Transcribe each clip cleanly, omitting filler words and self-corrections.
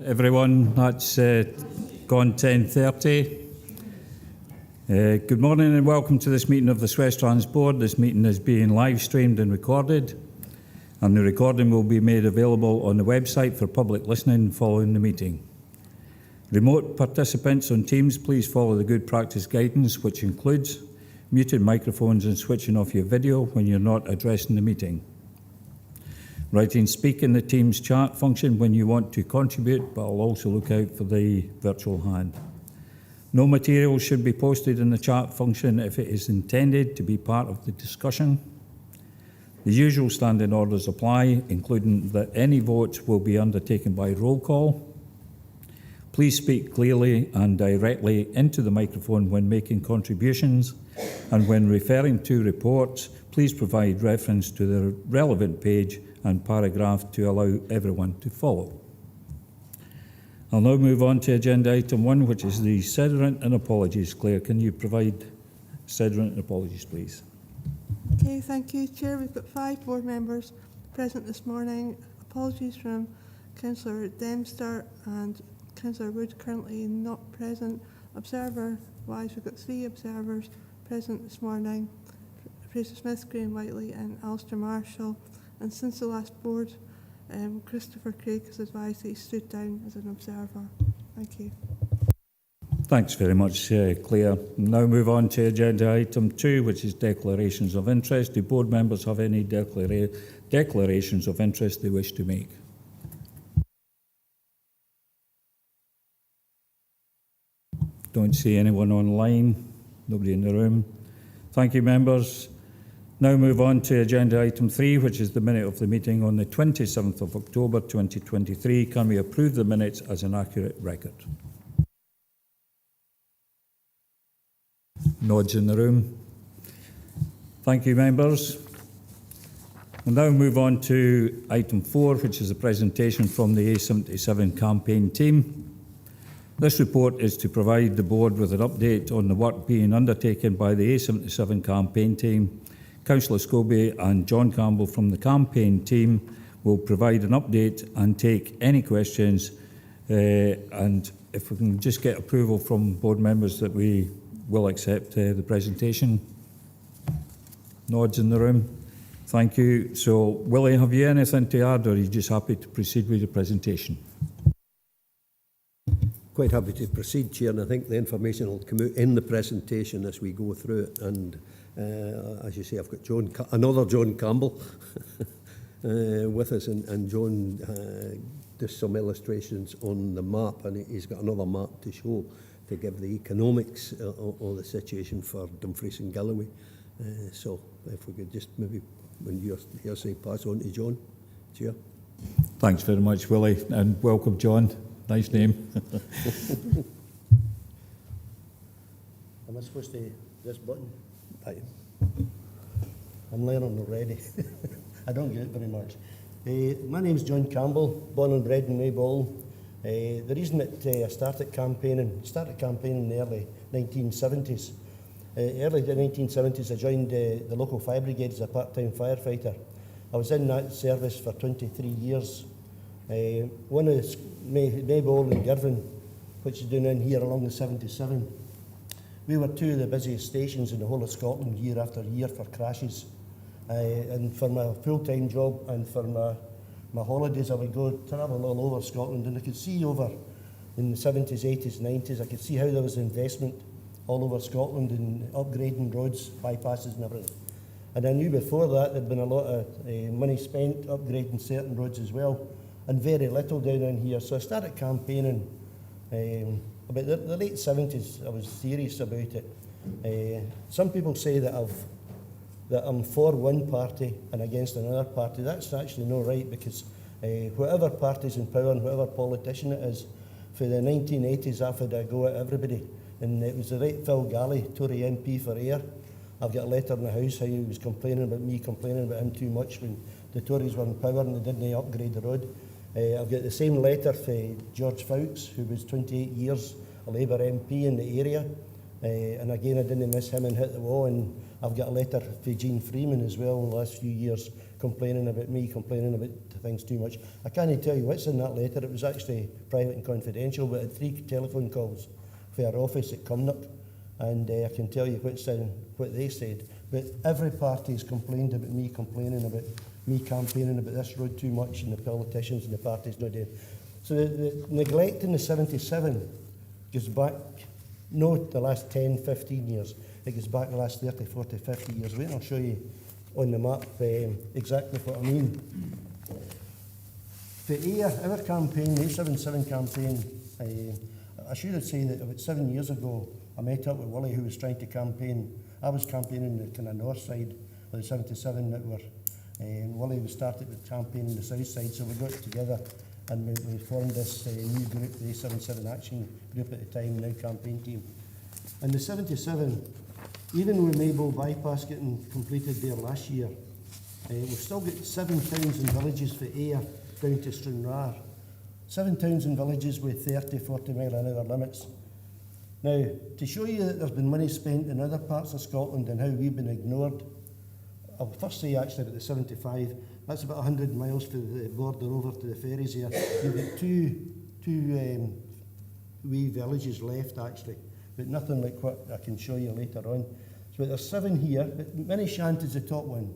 Everyone, that's gone 10:30. Good morning and welcome to this meeting of the SWestrans Board. This meeting is being live streamed and recorded, and the recording will be made available on the website for public listening following the meeting. Remote participants on Teams, please follow the good practice guidance, which includes muted microphones and switching off your video when you're not addressing the meeting. Writing speak in the Teams chat function when you want to contribute, but I'll also look out for the virtual hand. No material should be posted in the chat function if it is intended to be part of the discussion. The usual standing orders apply, including that any votes will be undertaken by roll call. Please speak clearly and directly into the microphone when making contributions, and when referring to reports, please provide reference to the relevant page and paragraph to allow everyone to follow. I'll now move on to agenda item 1, which is the sederant and apologies. Claire, can you provide sederant and apologies, please? Okay, thank you, Chair. We've got 5 board members present this morning. Apologies from Councillor Dempster and Councillor Wood, currently not present. Observer-wise, we've got 3 observers present this morning: Fraser Smith, Graham Whiteley and Alistair Marshall. And since the last board, Christopher Craig has advised that he stood down as an observer. Thank you. Thanks very much, Claire. Now move on to agenda item 2, which is declarations of interest. Do board members have any declarations of interest they wish to make? Don't see anyone online. Nobody in the room. Thank you, members. Now move on to agenda item 3, which is the minute of the meeting on the 27th of October 2023. Can we approve the minutes as an accurate record? Nods in the room. Thank you, members. We'll now move on to item 4, which is a presentation from the A77 campaign team. This report is to provide the board with an update on the work being undertaken by the A77 campaign team. Councillor Scobie and John Campbell from the campaign team will provide an update and take any questions. And if we can just get approval from board members that we will accept the presentation. Nods in the room. Thank you. So, Willie, have you anything to add, or are you just happy to proceed with the presentation? Quite happy to proceed, Chair, and I think the information will come out in the presentation as we go through it. And as you say, I've got another John Campbell with us, and John does some illustrations on the map, and he's got another map to show to give the economics of the situation for Dumfries and Galloway. So if we could just maybe, when you're saying, pass on to John, Chair. Thanks very much, Willie, and welcome, John. Nice name. Am I supposed to this button? I'm learning already. I don't get it very much. My name's John Campbell, born and bred in Mayball. The reason that I started campaigning in the early 1970s. Early 1970s, I joined the local fire brigade as a part-time firefighter. I was in that service for 23 years. One is Mayball and Girvan, which is down in here along the 77. We were 2 of the busiest stations in the whole of Scotland year after year for crashes. And for my full-time job and for my holidays, I would go travel all over Scotland, and I could see over in the 70s, 80s, 90s, I could see how there was investment all over Scotland in upgrading roads, bypasses and everything. And I knew before that there'd been a lot of money spent upgrading certain roads as well, and very little down in here. So I started campaigning about the late 70s. I was serious about it. Some people say that I'm for one party and against another party. That's actually not right, because whatever party's in power and whatever politician it is, for the 1980s I've had a go at everybody. And it was the right Phil Galley, Tory MP for Ayr. I've got a letter in the house how he was complaining about him too much when the Tories were in power and they didn't upgrade the road. I've got the same letter for George Fowkes, who was 28 years a Labour MP in the area. And again, I didn't miss him and hit the wall. And I've got a letter from Jean Freeman as well in the last few years complaining about me, complaining about things too much. I can't tell you what's in that letter. It was actually private and confidential, but I had 3 telephone calls for our office at Cumnock, and I can tell you what they said. But every party has complained about me, complaining about me campaigning about this road too much, and the politicians and the parties not doing. So the neglect in the 77 goes back, not the last 10, 15 years. It goes back the last 30, 40, 50 years. Wait, I'll show you on the map exactly what I mean. For our campaign, the 77 campaign, I should say that about 7 years ago, I met up with Willie, who was trying to campaign. I was campaigning the kind of north side of the 77 that were. Willie was started with campaigning the south side, so we got together and we formed this new group, the 77 Action Group at the time, now campaign team. And the 77, even with Maybole bypass getting completed there last year, we've still got 7 towns and villages for Ayr down to Stranraer. 7 towns and villages with 30, 40 mile an hour limits. Now, to show you that there's been money spent in other parts of Scotland and how we've been ignored, I'll first say actually about the 75, that's about 100 miles to the border over to the ferries here. You've got two wee villages left actually, but nothing like what I can show you later on. So there's 7 here, but Minishant is the top one.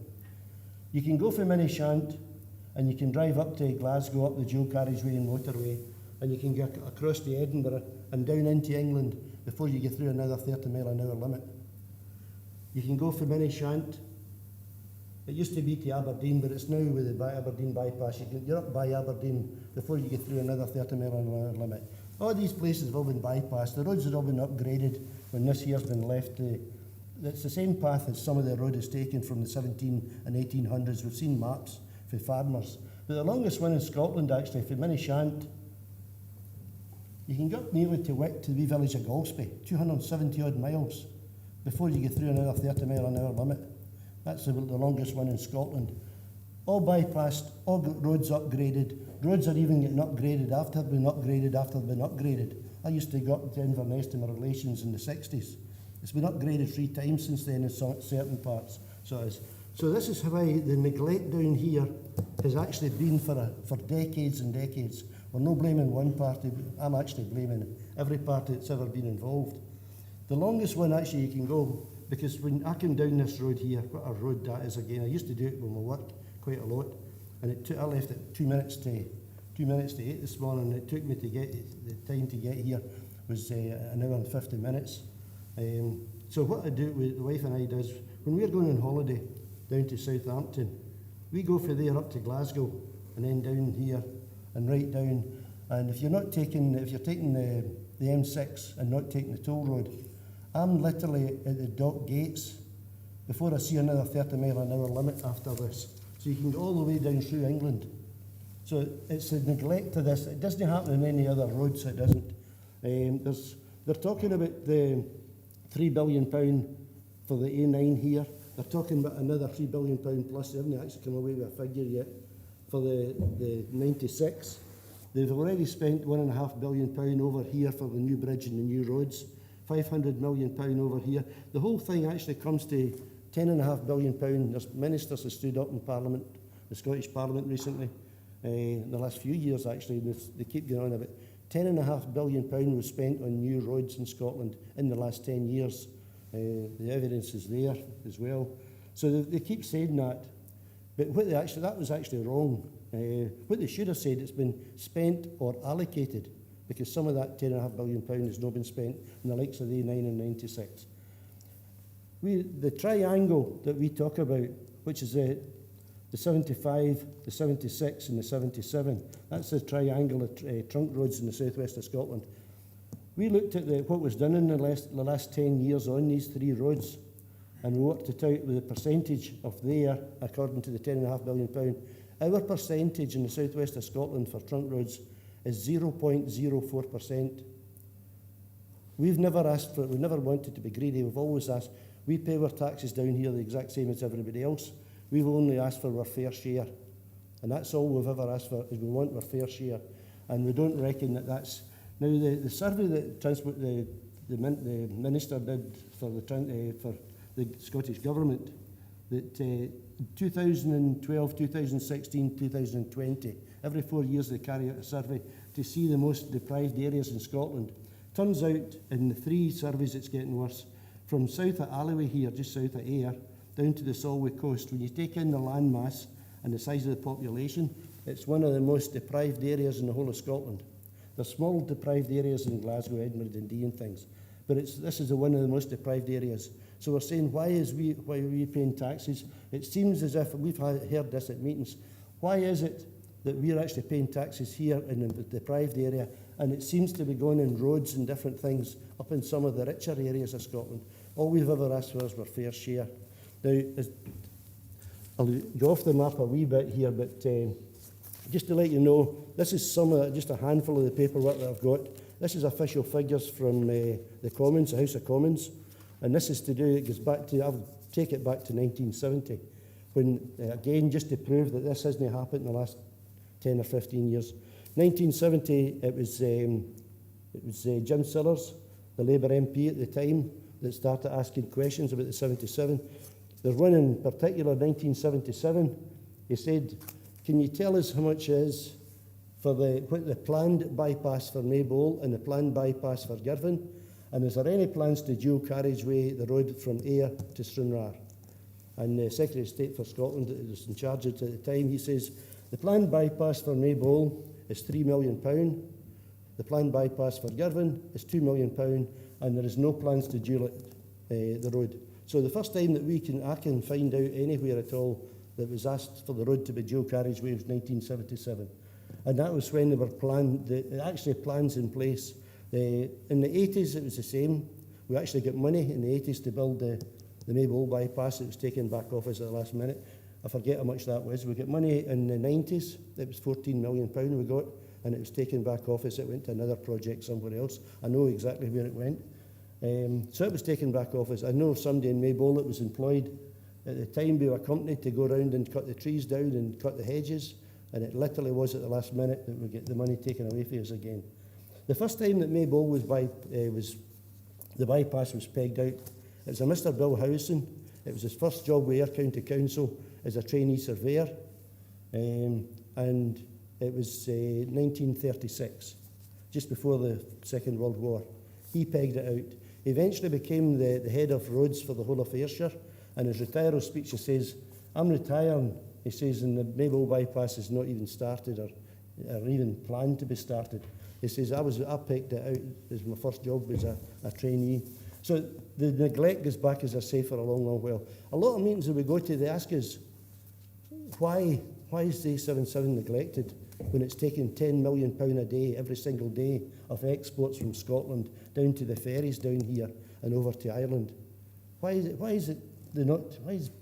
You can go from Minishant and you can drive up to Glasgow, up the dual carriageway and motorway, and you can get across to Edinburgh and down into England before you get through another 30 mile an hour limit. You can go from Minishant. It used to be to Aberdeen, but it's now with the Aberdeen bypass. You're up by Aberdeen before you get through another 30 mile an hour limit. All these places have all been bypassed. The roads have all been upgraded when this year's been left. It's the same path as some of the road is taken from the 17 and 1800s. We've seen maps for farmers. But the longest one in Scotland, actually, from Minishant, you can get up nearly to Wick, to the wee village of Golspie, 270 odd miles before you get through another 30 mile an hour limit. That's the longest one in Scotland. All bypassed, all roads upgraded. Roads are even getting upgraded after they've been upgraded after they've been upgraded. I used to go up to Inverness to my relations in the 60s. It's been upgraded 3 times since then in certain parts. So this is how the neglect down here has actually been for decades and decades. We're not blaming one party, I'm actually blaming every party that's ever been involved. The longest one actually you can go, because when I came down this road here, what a road that is again, I used to do it with my work quite a lot, and I left at 2 minutes to 8 this morning, and it took me to get, the time to get here was an hour and 50 minutes. So what I do, with the wife and I does, when we're going on holiday down to Southampton, we go from there up to Glasgow, and then down here, and right down, and if you're taking the M6 and not taking the toll road, I'm literally at the dock gates before I see another 30 mile an hour limit after this. So you can go all the way down through England. So it's a neglect of this. It doesn't happen in any other roads, it doesn't. They're talking about the £3 billion for the A9 here. They're talking about another £3 billion plus. They haven't actually come away with a figure yet for the 96. They've already spent £1.5 billion over here for the new bridge and the new roads. £500 million over here. The whole thing actually comes to £10.5 billion. There's ministers that stood up in Parliament, the Scottish Parliament recently, in the last few years actually, they keep going on about £10.5 billion was spent on new roads in Scotland in the last 10 years. The evidence is there as well. So they keep saying that, but that was actually wrong. What they should have said, it's been spent or allocated, because some of that £10.5 billion has not been spent in the likes of the A9 and 96. The triangle that we talk about, which is the 75, the 76 and the 77, that's the triangle of trunk roads in the southwest of Scotland. We looked at what was done in the last 10 years on these 3 roads, and we worked it out with the percentage of there, according to the £10.5 billion. Our percentage in the southwest of Scotland for trunk roads is 0.04%. We've never asked for it, we've never wanted to be greedy, we've always asked, we pay our taxes down here the exact same as everybody else. We've only asked for our fair share. And that's all we've ever asked for, is we want our fair share. And we don't reckon that that's... Now, the survey that the Minister did for the Scottish Government, that 2012, 2016, 2020, every 4 years they carry out a survey to see the most deprived areas in Scotland. Turns out in the 3 surveys it's getting worse. From south of Alloway here, just south of Ayr, down to the Solway coast, when you take in the land mass and the size of the population, it's one of the most deprived areas in the whole of Scotland. There's small deprived areas in Glasgow, Edinburgh, Dundee and things, but this is one of the most deprived areas. So we're saying, why are we paying taxes? It seems as if, we've heard this at meetings, why is it that we're actually paying taxes here in the deprived area, and it seems to be going in roads and different things up in some of the richer areas of Scotland? All we've ever asked for is our fair share. Now, I'll go off the map a wee bit here, but just to let you know, this is just a handful of the paperwork that I've got. This is official figures from the Commons, the House of Commons, and this is to do, it goes back to, I'll take it back to 1970, when, again, just to prove that this hasn't happened in the last 10 or 15 years. 1970, it was Jim Sillars, the Labour MP at the time, that started asking questions about the 77. There's one in particular, 1977. He said, can you tell us how much it is for the planned bypass for Maybole and the planned bypass for Girvan? And is there any plans to dual carriageway the road from Ayr to Stranraer? And the Secretary of State for Scotland, that was in charge at the time, he says, the planned bypass for Maybole is £3 million. The planned bypass for Girvan is £2 million, and there is no plans to dual the road. So the first time that I can find out anywhere at all that was asked for the road to be dual carriageway was 1977. And that was when they were actually plans in place. In the 80s, it was the same. We actually got money in the 80s to build the Maybole bypass. It was taken back off us at the last minute. I forget how much that was. We got money in the 90s. It was £14 million we got, and it was taken back off us. It went to another project somewhere else. I know exactly where it went. So it was taken back off us. I know somebody in Maybole that was employed at the time by a company to go around and cut the trees down and cut the hedges, and it literally was at the last minute that we get the money taken away from us again. The first time that Maybole the bypass was pegged out, it was a Mr. Bill Howson. It was his first job with Ayr County Council as a trainee surveyor, and it was 1936, just before the Second World War. He pegged it out. He eventually became the head of roads for the whole of Ayrshire, and his retirement speech he says, I'm retiring, he says, and the Maybole bypass is not even started or even planned to be started. He says, I picked it out as my first job as a trainee. So the neglect goes back, as I say, for a long, long while. A lot of meetings that we go to, they ask us, why is the 77 neglected when it's taking £10 million a day, every single day, of exports from Scotland down to the ferries down here and over to Ireland? Why is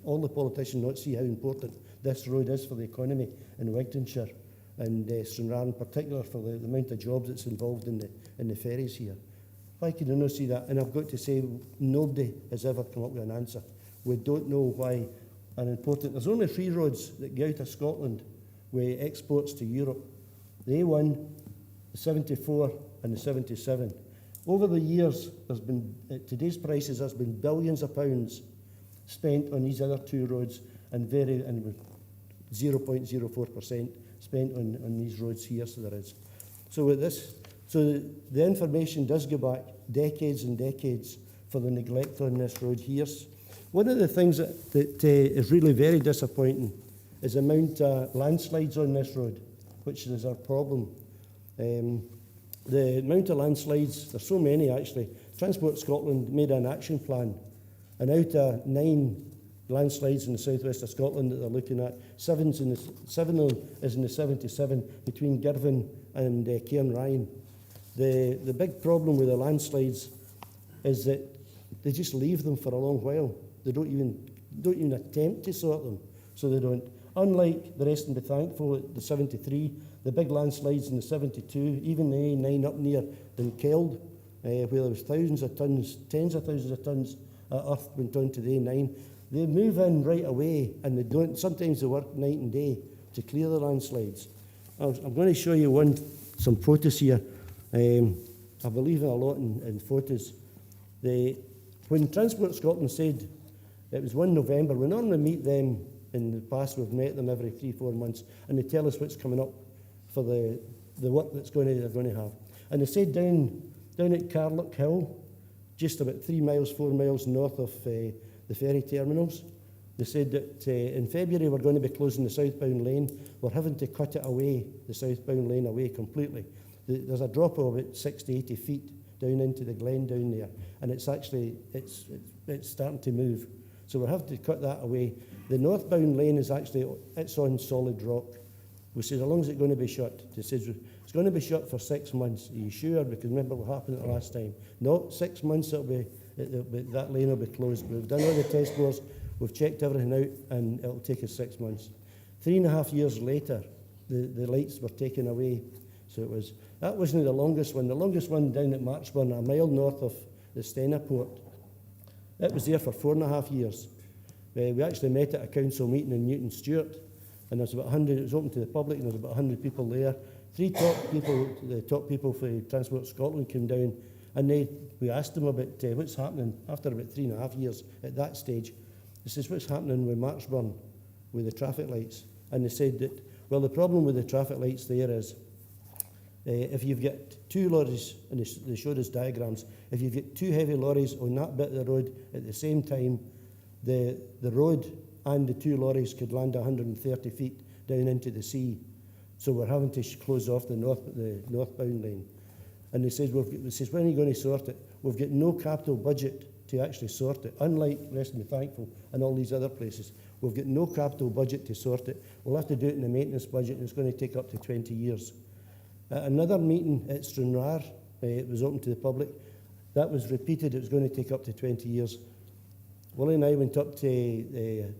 all the politicians not see how important this road is for the economy in Wigtonshire and Stranraer in particular, for the amount of jobs that's involved in the ferries here? Why can you not see that? And I've got to say, nobody has ever come up with an answer. We don't know why. And important, there's only 3 roads that go out of Scotland with exports to Europe: the A1, the 74, and the 77. Over the years, there's been, at today's prices, there's been billions of pounds spent on these other 2 roads, and 0.04% spent on these roads here. So there is. So with this, the information does go back decades and decades for the neglect on this road here. One of the things that is really very disappointing is the amount of landslides on this road, which is our problem. The amount of landslides, there's so many actually. Transport Scotland made an action plan, and out of 9 landslides in the southwest of Scotland that they're looking at, 7 of them is in the 77 between Girvan and Cairnryan. The big problem with the landslides is that they just leave them for a long while. They don't even attempt to sort them, so they don't. Unlike the rest, and be thankful, at the 73, the big landslides in the 72, even the A9 up near Dunkeld, where there was thousands of tons, tens of thousands of tons of earth went on to the A9, they move in right away, and they don't. Sometimes they work night and day to clear the landslides. I'm going to show you some photos here. I believe in a lot in photos. When Transport Scotland said It was 1 November. We normally meet them. In the past, we've met them every 3-4 months, and they tell us what's coming up for the work they're going to have. And they said down at Carlock Hill, just about 4 miles north of the ferry terminals, they said that in February we're going to be closing the southbound lane. We're having to cut it away, the southbound lane away completely. There's a drop of about 60, 80 feet down into the glen down there, and it's actually it's starting to move. So we'll have to cut that away. The northbound lane is actually, it's on solid rock. We said, how long is it going to be shut? They said, it's going to be shut for 6 months. Are you sure? Because remember what happened the last time. No, 6 months that lane will be closed. We've done all the test bores, we've checked everything out, and it'll take us 6 months. 3.5 years later, the lights were taken away. So that wasn't the longest one. The longest one down at Marchburn, a mile north of the Stena port. It was there for 4.5 years. We actually met at a council meeting in Newton Stewart, and there's about 100. It was open to the public, and there's about 100 people there. The top people for Transport Scotland came down, and we asked them about what's happening after about 3.5 years at that stage. They says, what's happening with Marchburn with the traffic lights? And they said that, well, the problem with the traffic lights there is if you've got 2 lorries, and they showed us diagrams, if you've got 2 heavy lorries on that bit of the road at the same time, the road and the 2 lorries could land 130 feet down into the sea. So we're having to close off the northbound lane. And they says, when are you going to sort it? We've got no capital budget to actually sort it. Unlike Rest Me Thankful and all these other places, we've got no capital budget to sort it. We'll have to do it in the maintenance budget, and it's going to take up to 20 years. At another meeting at Stranraer, it was open to the public, that was repeated, it was going to take up to 20 years. Willie and I went up to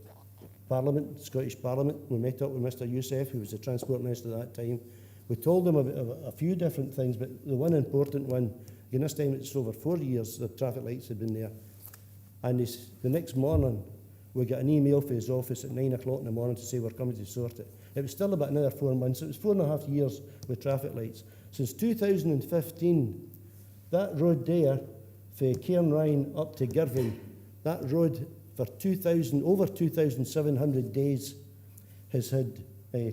Parliament, Scottish Parliament. We met up with Mr Youssef, who was the Transport Minister at that time. We told him about a few different things, but the one important one, again this time it's over 4 years the traffic lights had been there. And the next morning, we got an email from his office at 9 o'clock in the morning to say we're coming to sort it. It was still about another 4 months. It was 4.5 years with traffic lights. Since 2015, that road there, from Cairnryan up to Girvan, that road for over 2,700 days has had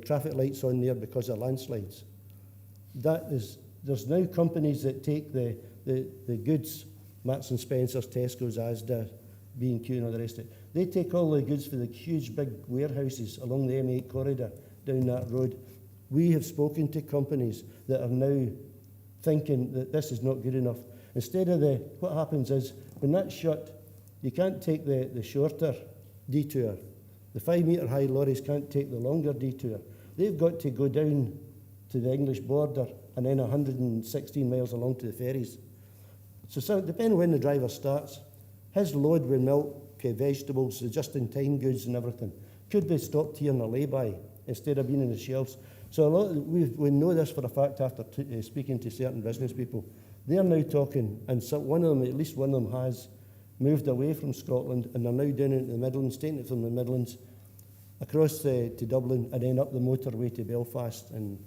traffic lights on there because of landslides. There's now companies that take the goods, Marks and Spencer's, Tesco's, Asda, B&Q and all the rest of it. They take all the goods for the huge big warehouses along the M8 corridor down that road. We have spoken to companies that are now thinking that this is not good enough. Instead of what happens is, when that's shut, you can't take the shorter detour. The 5-metre high lorries can't take the longer detour. They've got to go down to the English border and then 116 miles along to the ferries. So depending on when the driver starts, his load with milk, vegetables, the just-in-time goods and everything could be stopped here in a lay-by instead of being in the shelves. So we know this for a fact after speaking to certain business people. They're now talking, and so at least one of them has moved away from Scotland, and they're now down into the Midlands, taking it from the Midlands across to Dublin and then up the motorway to Belfast and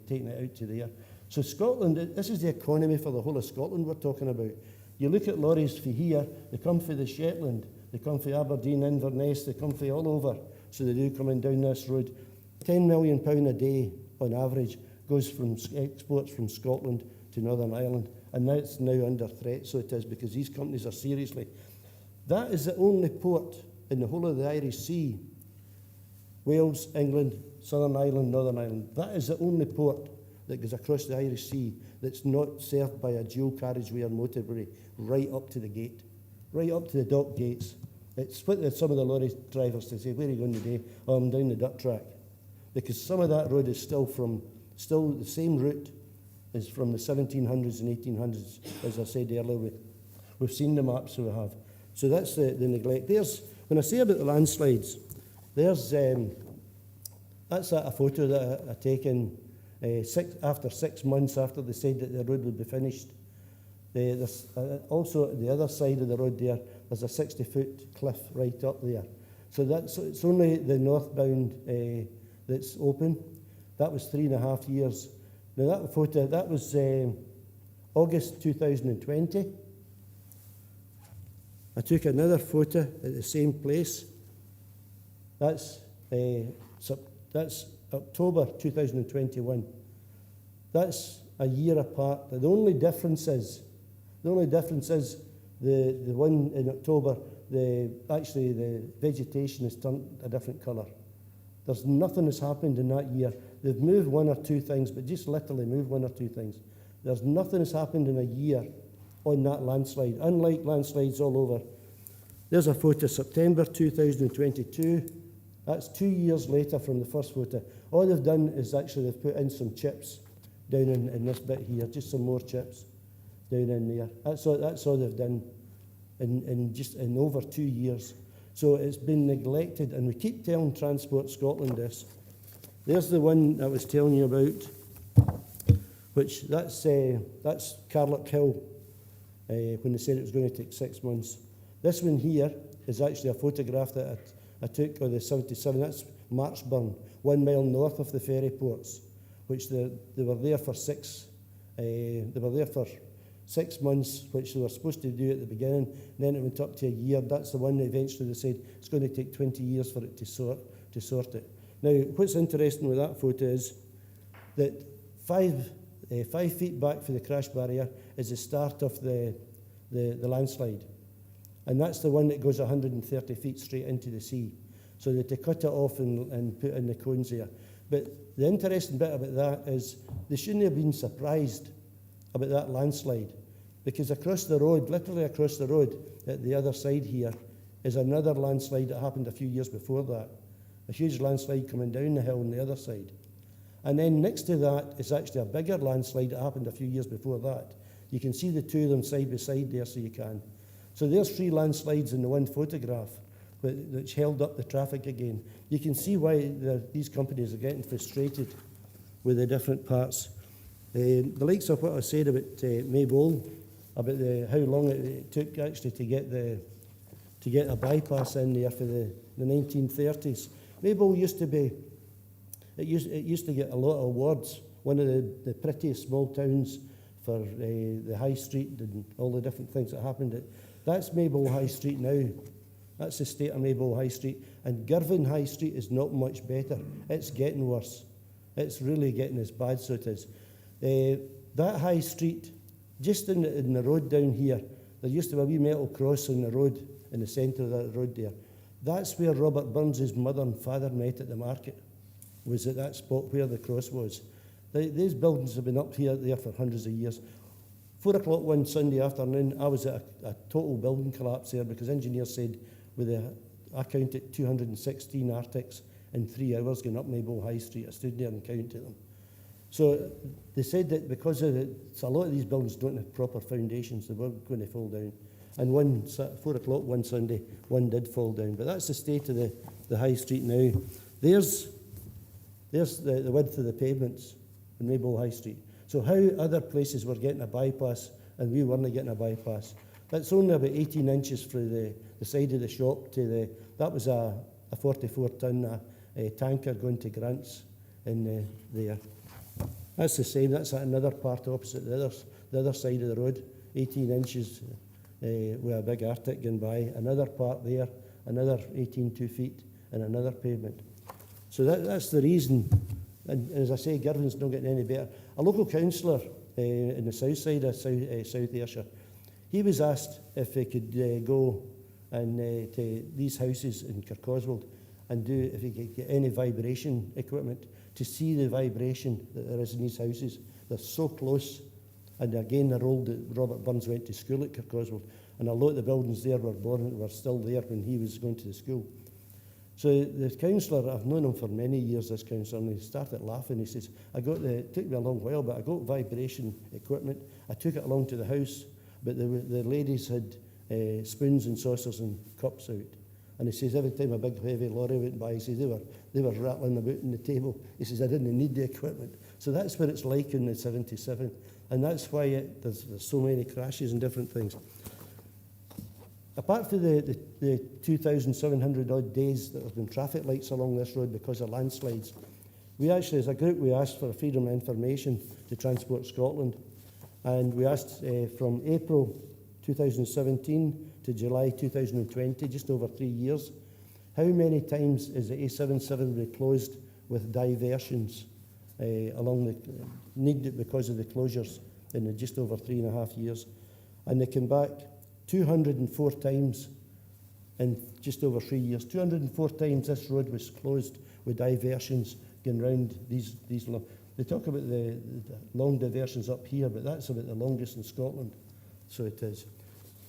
taking it out to there. So Scotland, this is the economy for the whole of Scotland we're talking about. You look at lorries for here, they come for the Shetland, they come for Aberdeen, Inverness, they come for all over. So they do coming down this road. £10 million a day on average goes from exports from Scotland to Northern Ireland, and that's now under threat, so it is, because these companies are seriously. That is the only port in the whole of the Irish Sea, Wales, England, Southern Ireland, Northern Ireland. That is the only port that goes across the Irish Sea that's not served by a dual carriageway or motorway right up to the gate, right up to the dock gates. It's what some of the lorry drivers to say, where are you going today? Oh, I'm down the duck track. Because some of that road is still the same route as from the 1700s and 1800s, as I said earlier. We've seen the maps, so we have. So that's the neglect. When I say about the landslides, that's a photo that I taken after 6 months after they said that the road would be finished. There's also the other side of the road there's a 60-foot cliff right up there. So it's only the northbound that's open. That was 3.5 years. Now that photo, that was August 2020. I took another photo at the same place. That's October 2021. That's a year apart. The only difference is the one in October, the vegetation has turned a different colour. There's nothing has happened in that year. They've moved one or two things, but just literally moved one or two things. There's nothing has happened in a year on that landslide, unlike landslides all over. There's a photo, September 2022. That's 2 years later from the first photo. All they've done is actually they've put in some chips down in this bit here, just some more chips down in there. That's all they've done in over 2 years. So it's been neglected, and we keep telling Transport Scotland this. There's the one I was telling you about, which that's Carlock Hill, when they said it was going to take 6 months. This one here is actually a photograph that I took of the 77. That's Marchburn, 1 mile north of the ferry ports, which they were there for 6 months, which they were supposed to do at the beginning. Then it went up to a year. That's the one that eventually they said it's going to take 20 years for it to sort it. Now, what's interesting with that photo is that 5 feet back from the crash barrier is the start of the landslide. And that's the one that goes 130 feet straight into the sea. So that they cut it off and put in the cones there. But the interesting bit about that is they shouldn't have been surprised about that landslide, because across the road, literally across the road, at the other side here, is another landslide that happened a few years before that. A huge landslide coming down the hill on the other side. And then next to that is actually a bigger landslide that happened a few years before that. You can see the two of them side by side there, so you can. So there's 3 landslides in the one photograph, which held up the traffic again. You can see why these companies are getting frustrated with the different parts. The likes of what I said about Maybole, about how long it took actually to get a bypass in there for the 1930s. Maybole used to be, it used to get a lot of awards. One of the prettiest small towns for the high street and all the different things that happened. That's Maybole High Street now. That's the state of Maybole High Street. And Girvan High Street is not much better. It's getting worse. It's really getting as bad, so it is. That high street, just in the road down here, there used to be a wee metal cross on the road, in the centre of that road there. That's where Robert Burns' mother and father met at the market, was at that spot where the cross was. These buildings have been up there for hundreds of years. 4 o'clock one Sunday afternoon, I was at a total building collapse there, because engineers said, I counted 216 Arctics in 3 hours going up Maybole High Street. I stood there and counted them. So they said that because of a lot of these buildings don't have proper foundations, they were going to fall down. And 4 o'clock one Sunday, one did fall down. But that's the state of the high street now. There's the width of the pavements in Maybole High Street. So how other places were getting a bypass and we weren't getting a bypass. That's only about 18 inches from the side of the shop to that was a 44-ton tanker going to Grants in there. That's the same. That's another part opposite the other side of the road. 18 inches with a big Arctic going by. Another part there, another 18 2 feet, and another pavement. So that's the reason. And as I say, Girvan's not getting any better. A local councillor in the south side of South Ayrshire, he was asked if he could go and to these houses in Kirkoswald and if he could get any vibration equipment to see the vibration that there is in these houses. They're so close. And again, they're old. Robert Burns went to school at Kirkoswald, and a lot of the buildings there were still there when he was going to the school. So the councillor, I've known him for many years, this councillor, and he started laughing. He says, it took me a long while, but I got vibration equipment. I took it along to the house, but the ladies had spoons and saucers and cups out. And he says, every time a big heavy lorry went by, he says, they were rattling about on the table. He says, I didn't need the equipment. So that's what it's like in the 77. And that's why there's so many crashes and different things. Apart from the 2,700 odd days that there's been traffic lights along this road because of landslides, we actually, as a group, we asked for freedom of information to Transport Scotland. And we asked from April 2017 to July 2020, just over 3 years. How many times is the A77 reclosed with diversions along the need because of the closures in the just over 3.5 years? And they came back 204 times in just over 3 years. 204 times this road was closed with diversions going round these long. They talk about the long diversions up here, but that's about the longest in Scotland. So it is.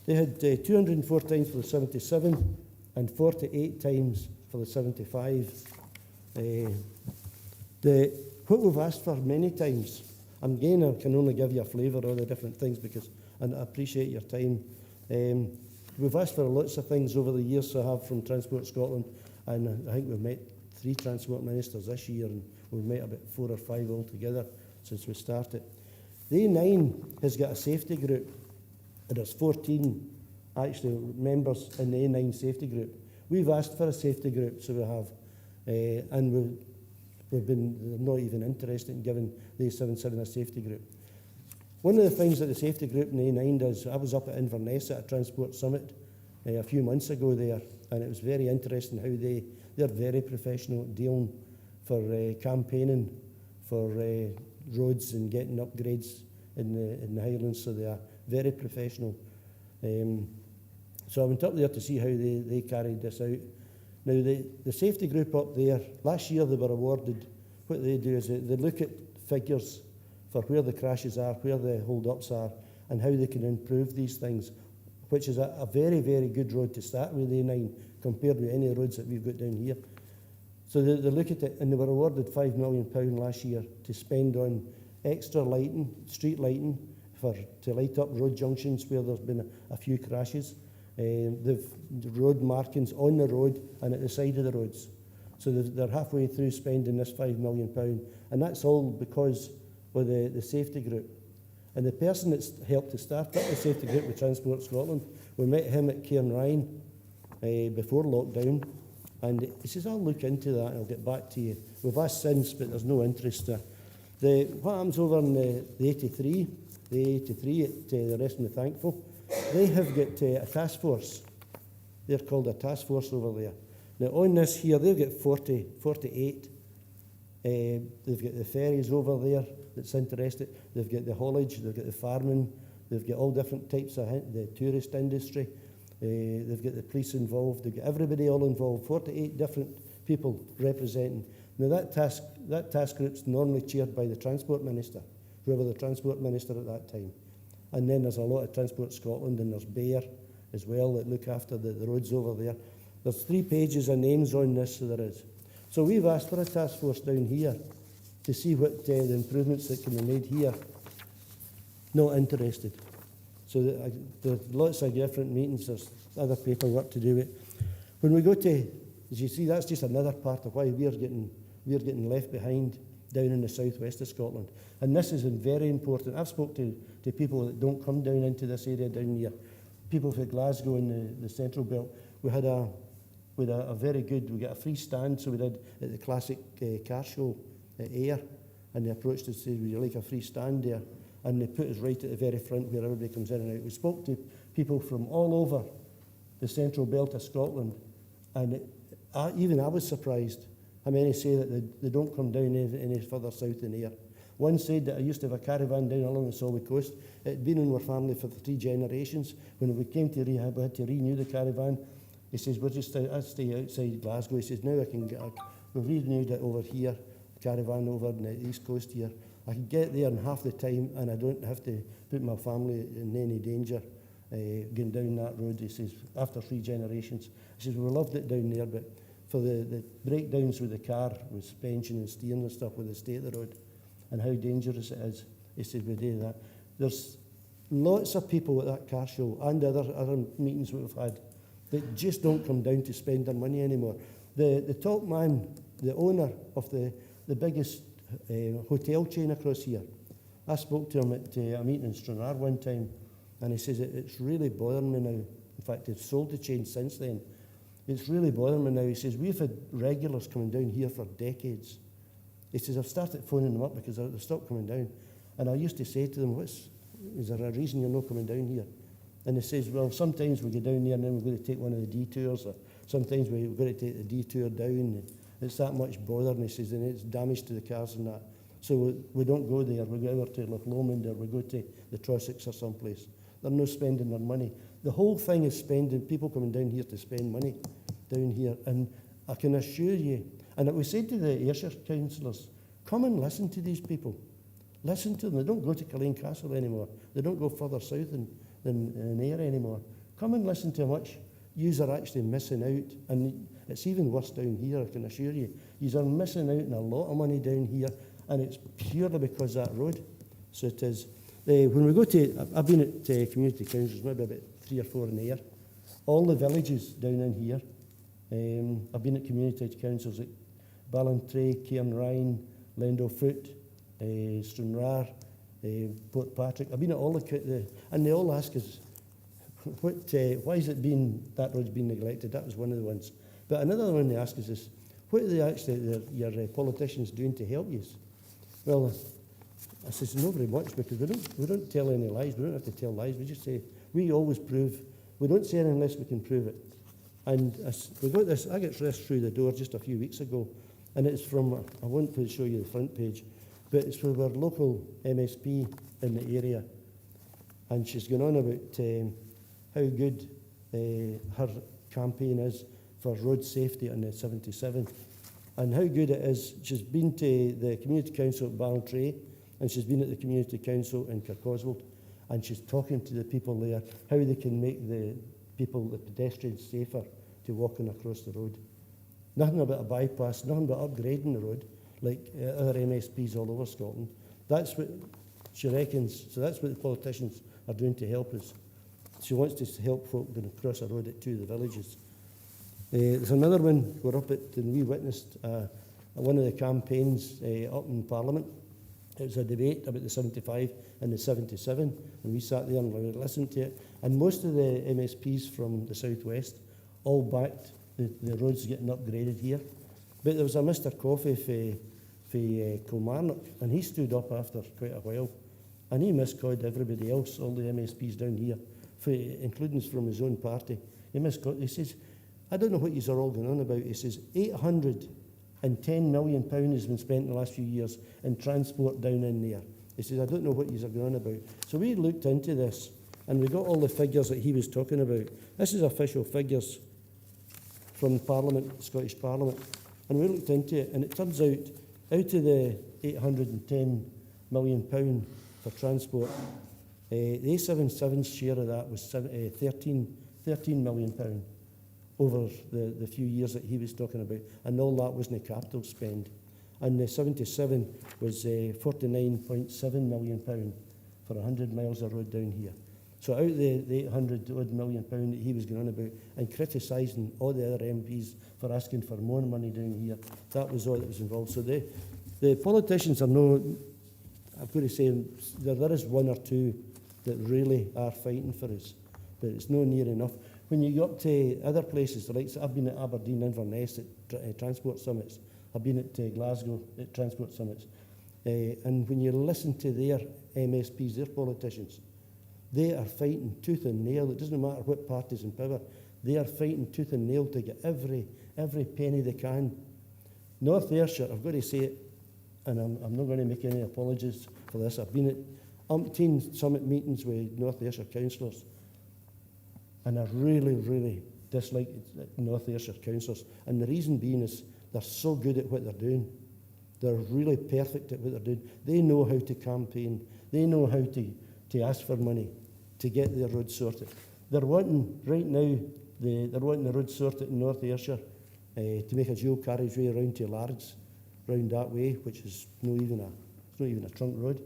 They had 204 times for the 77 and 48 times for the 75. What we've asked for many times, again, I can only give you a flavour of the different things because I appreciate your time. We've asked for lots of things over the years I have from Transport Scotland, and I think we've met 3 transport ministers this year, and we've met about 4 or 5 altogether since we started. The A9 has got a safety group, and there's 14 actually members in the A9 safety group. We've asked for a safety group, so we have, and we've been not even interested in giving the A77 a safety group. One of the things that the safety group in the A9 does, I was up at Inverness at a Transport Summit a few months ago there, and it was very interesting how they're very professional at dealing for campaigning for roads and getting upgrades in the Highlands, so they are very professional. So I went up there to see how they carried this out. Now, the safety group up there, last year they were awarded, what they do is they look at figures for where the crashes are, where the hold-ups are, and how they can improve these things, which is a very, very good road to start with, A9, compared with any roads that we've got down here. So they look at it, and they were awarded £5 million last year to spend on extra lighting, street lighting, to light up road junctions where there's been a few crashes. They've road markings on the road and at the side of the roads. So they're halfway through spending this £5 million, and that's all because of the safety group. And the person that's helped to start up the safety group with Transport Scotland, we met him at Cairnryan before lockdown, and he says, I'll look into that and I'll get back to you. We've asked since, but there's no interest there. What happens over in the 83 at the Rest of Me Thankful, they have got a task force. They're called a task force over there. Now on this here, they've got 48. They've got the ferries over there that's interested. They've got the haulage, they've got the farming, they've got all different types of the tourist industry. They've got the police involved, they've got everybody all involved, 48 different people representing. Now that task group's normally chaired by the Transport Minister, whoever the Transport Minister at that time. And then there's a lot of Transport Scotland, and there's Bayer as well that look after the roads over there. There's 3 pages of names on this, so there is. So we've asked for a task force down here to see what the improvements that can be made here. Not interested. So there's lots of different meetings, there's other paperwork to do it. When we go to, as you see, that's just another part of why we're getting left behind down in the southwest of Scotland. And this is very important. I've spoken to people that don't come down into this area down here. People from Glasgow and the Central Belt. We had a very good, we got a free stand, so we did at the classic car show at Ayr, and they approached us and said, would you like a free stand there? And they put us right at the very front where everybody comes in and out. We spoke to people from all over the Central Belt of Scotland, and even I was surprised how many say that they don't come down any further south than Ayr. One said that I used to have a caravan down along the Solway coast. It had been in our family for 3 generations. When we came to rehab, we had to renew the caravan. He says, I stay outside Glasgow. He says, now we've renewed it over here, caravan over on the east coast here. I can get there in half the time, and I don't have to put my family in any danger going down that road. He says, after 3 generations. He says, we loved it down there, but for the breakdowns with the car, with suspension and steering and stuff, with the state of the road, and how dangerous it is, he said, we do that. There's lots of people at that car show and other meetings we've had that just don't come down to spend their money anymore. The top man, the owner of the biggest hotel chain across here, I spoke to him at a meeting in Stranraer one time, and he says, it's really bothering me now. In fact, they've sold the chain since then. It's really bothering me now. He says, we've had regulars coming down here for decades. He says, I've started phoning them up because they've stopped coming down. And I used to say to them, is there a reason you're not coming down here? And he says, well, sometimes we go down there and then we're going to take one of the detours, or sometimes we're going to take the detour down, and it's that much bother, and he says, and it's damage to the cars and that. So we don't go there. We go over to Loch Lomond, or we go to the Trossachs or someplace. They're not spending their money. The whole thing is spending, people coming down here to spend money down here. And I can assure you, and we said to the Ayrshire councillors, come and listen to these people. Listen to them. They don't go to Killeen Castle anymore. They don't go further south than Ayr anymore. Come and listen to how much yous are actually missing out. And it's even worse down here, I can assure you. Yous are missing out on a lot of money down here, and it's purely because of that road. So it is. When we go to, I've been at community councils, maybe about 3 or 4 in Ayr. All the villages down in here. I've been at community councils at Ballantrae, Cairnryan, Lendal Foot, Stranraer, Port Patrick. I've been at all and they all ask us, why is it that road's been neglected? That was one of the ones. But another one they ask us is, what are your politicians doing to help you? Well, I says, not very much, because we don't tell any lies. We don't have to tell lies. We just say, we always prove. We don't say anything unless we can prove it. And we got this, I got this through the door just a few weeks ago, and it's from, I won't show you the front page, but it's from our local MSP in the area. And she's going on about how good her campaign is for road safety on the 77, and how good it is. She's been to the community council at Ballantrae, and she's been at the community council in Kirkoswald, and she's talking to the people there, how they can make the pedestrians safer to walking across the road. Nothing about a bypass, nothing about upgrading the road, like other MSPs all over Scotland. That's what she reckons, so that's what the politicians are doing to help us. She wants to help folk going across a road at 2 of the villages. There's another one, we're up at, and we witnessed one of the campaigns up in Parliament. It was a debate about the 75 and the 77, and we sat there and we listened to it. And most of the MSPs from the southwest all backed the roads getting upgraded here. But there was a Mr. Coffey for Kilmarnock, and he stood up after quite a while, and he miscalled everybody else, all the MSPs down here, including from his own party. He says, I don't know what you are all going on about. He says, £810 million has been spent in the last few years in transport down in there. He says, I don't know what you are going on about. So we looked into this, and we got all the figures that he was talking about. This is official figures from Parliament, Scottish Parliament. And we looked into it, and it turns out of the £810 million for transport, the A77's share of that was £13 million over the few years that he was talking about, and all that wasn't capital spend. And the 77 was £49.7 million for 100 miles of road down here. So out of the £800 million that he was going on about and criticising all the other MPs for asking for more money down here, that was all that was involved. So the politicians are I've got to say, there is 1 or 2 that really are fighting for us, but it's no near enough. When you go up to other places, like I've been at Aberdeen, Inverness at transport summits, I've been at Glasgow at transport summits, and when you listen to their MSPs, their politicians, they are fighting tooth and nail. It doesn't matter what party's in power. They are fighting tooth and nail to get every penny they can. North Ayrshire, I've got to say it, and I'm not going to make any apologies for this. I've been at umpteen summit meetings with North Ayrshire councillors, and I really, really dislike North Ayrshire councillors. And the reason being is they're so good at what they're doing. They're really perfect at what they're doing. They know how to campaign. They know how to ask for money to get their road sorted. They're wanting, right now, they're wanting the road sorted in North Ayrshire to make a dual carriageway around to Largs, round that way, which is not even a trunk road.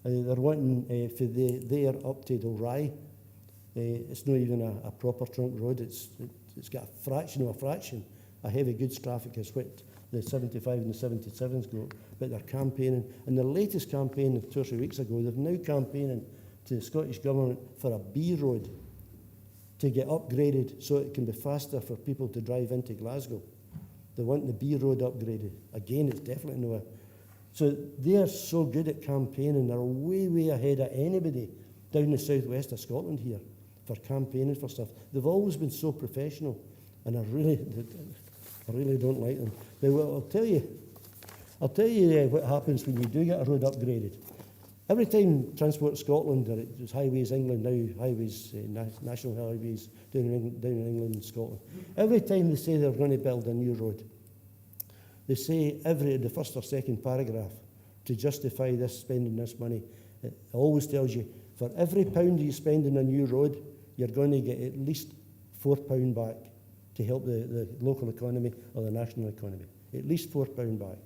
They're wanting for there up to Dalry. It's not even a proper trunk road. It's got a fraction of heavy goods traffic is what the 75 and the 77s go, but they're campaigning. And the latest campaign 2 or 3 weeks ago, they're now campaigning to the Scottish Government for a B road to get upgraded so it can be faster for people to drive into Glasgow. They want the B road upgraded. Again, it's definitely nowhere. So they're so good at campaigning, they're way, way ahead of anybody down the southwest of Scotland here. for campaigning for stuff. They've always been so professional, and I really don't like them. Now, I'll tell you what happens when you do get a road upgraded. Every time Transport Scotland, or it was Highways England, now Highways, National Highways down in England and Scotland, every time they say they're going to build a new road, they say the first or second paragraph, to justify this, spending this money, it always tells you, for every pound you spend on a new road, you're going to get at least £4 back to help the local economy or the national economy. At least £4 back.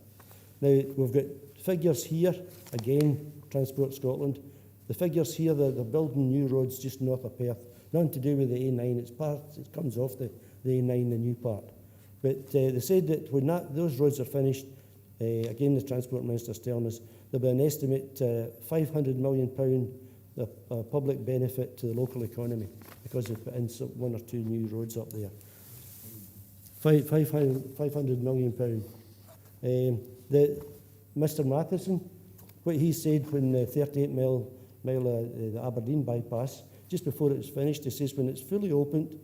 Now, we've got figures here, again, Transport Scotland. The figures here, they're building new roads just north of Perth. Nothing to do with the A9, it comes off the A9, the new part. But they said that when those roads are finished, again, the Transport Minister's telling us, there'll be an estimate £500 million public benefit to the local economy because they've put in one or two new roads up there. £500 million. Mr Matheson, what he said when the 38 mile the Aberdeen bypass, just before it was finished, he says when it's fully opened,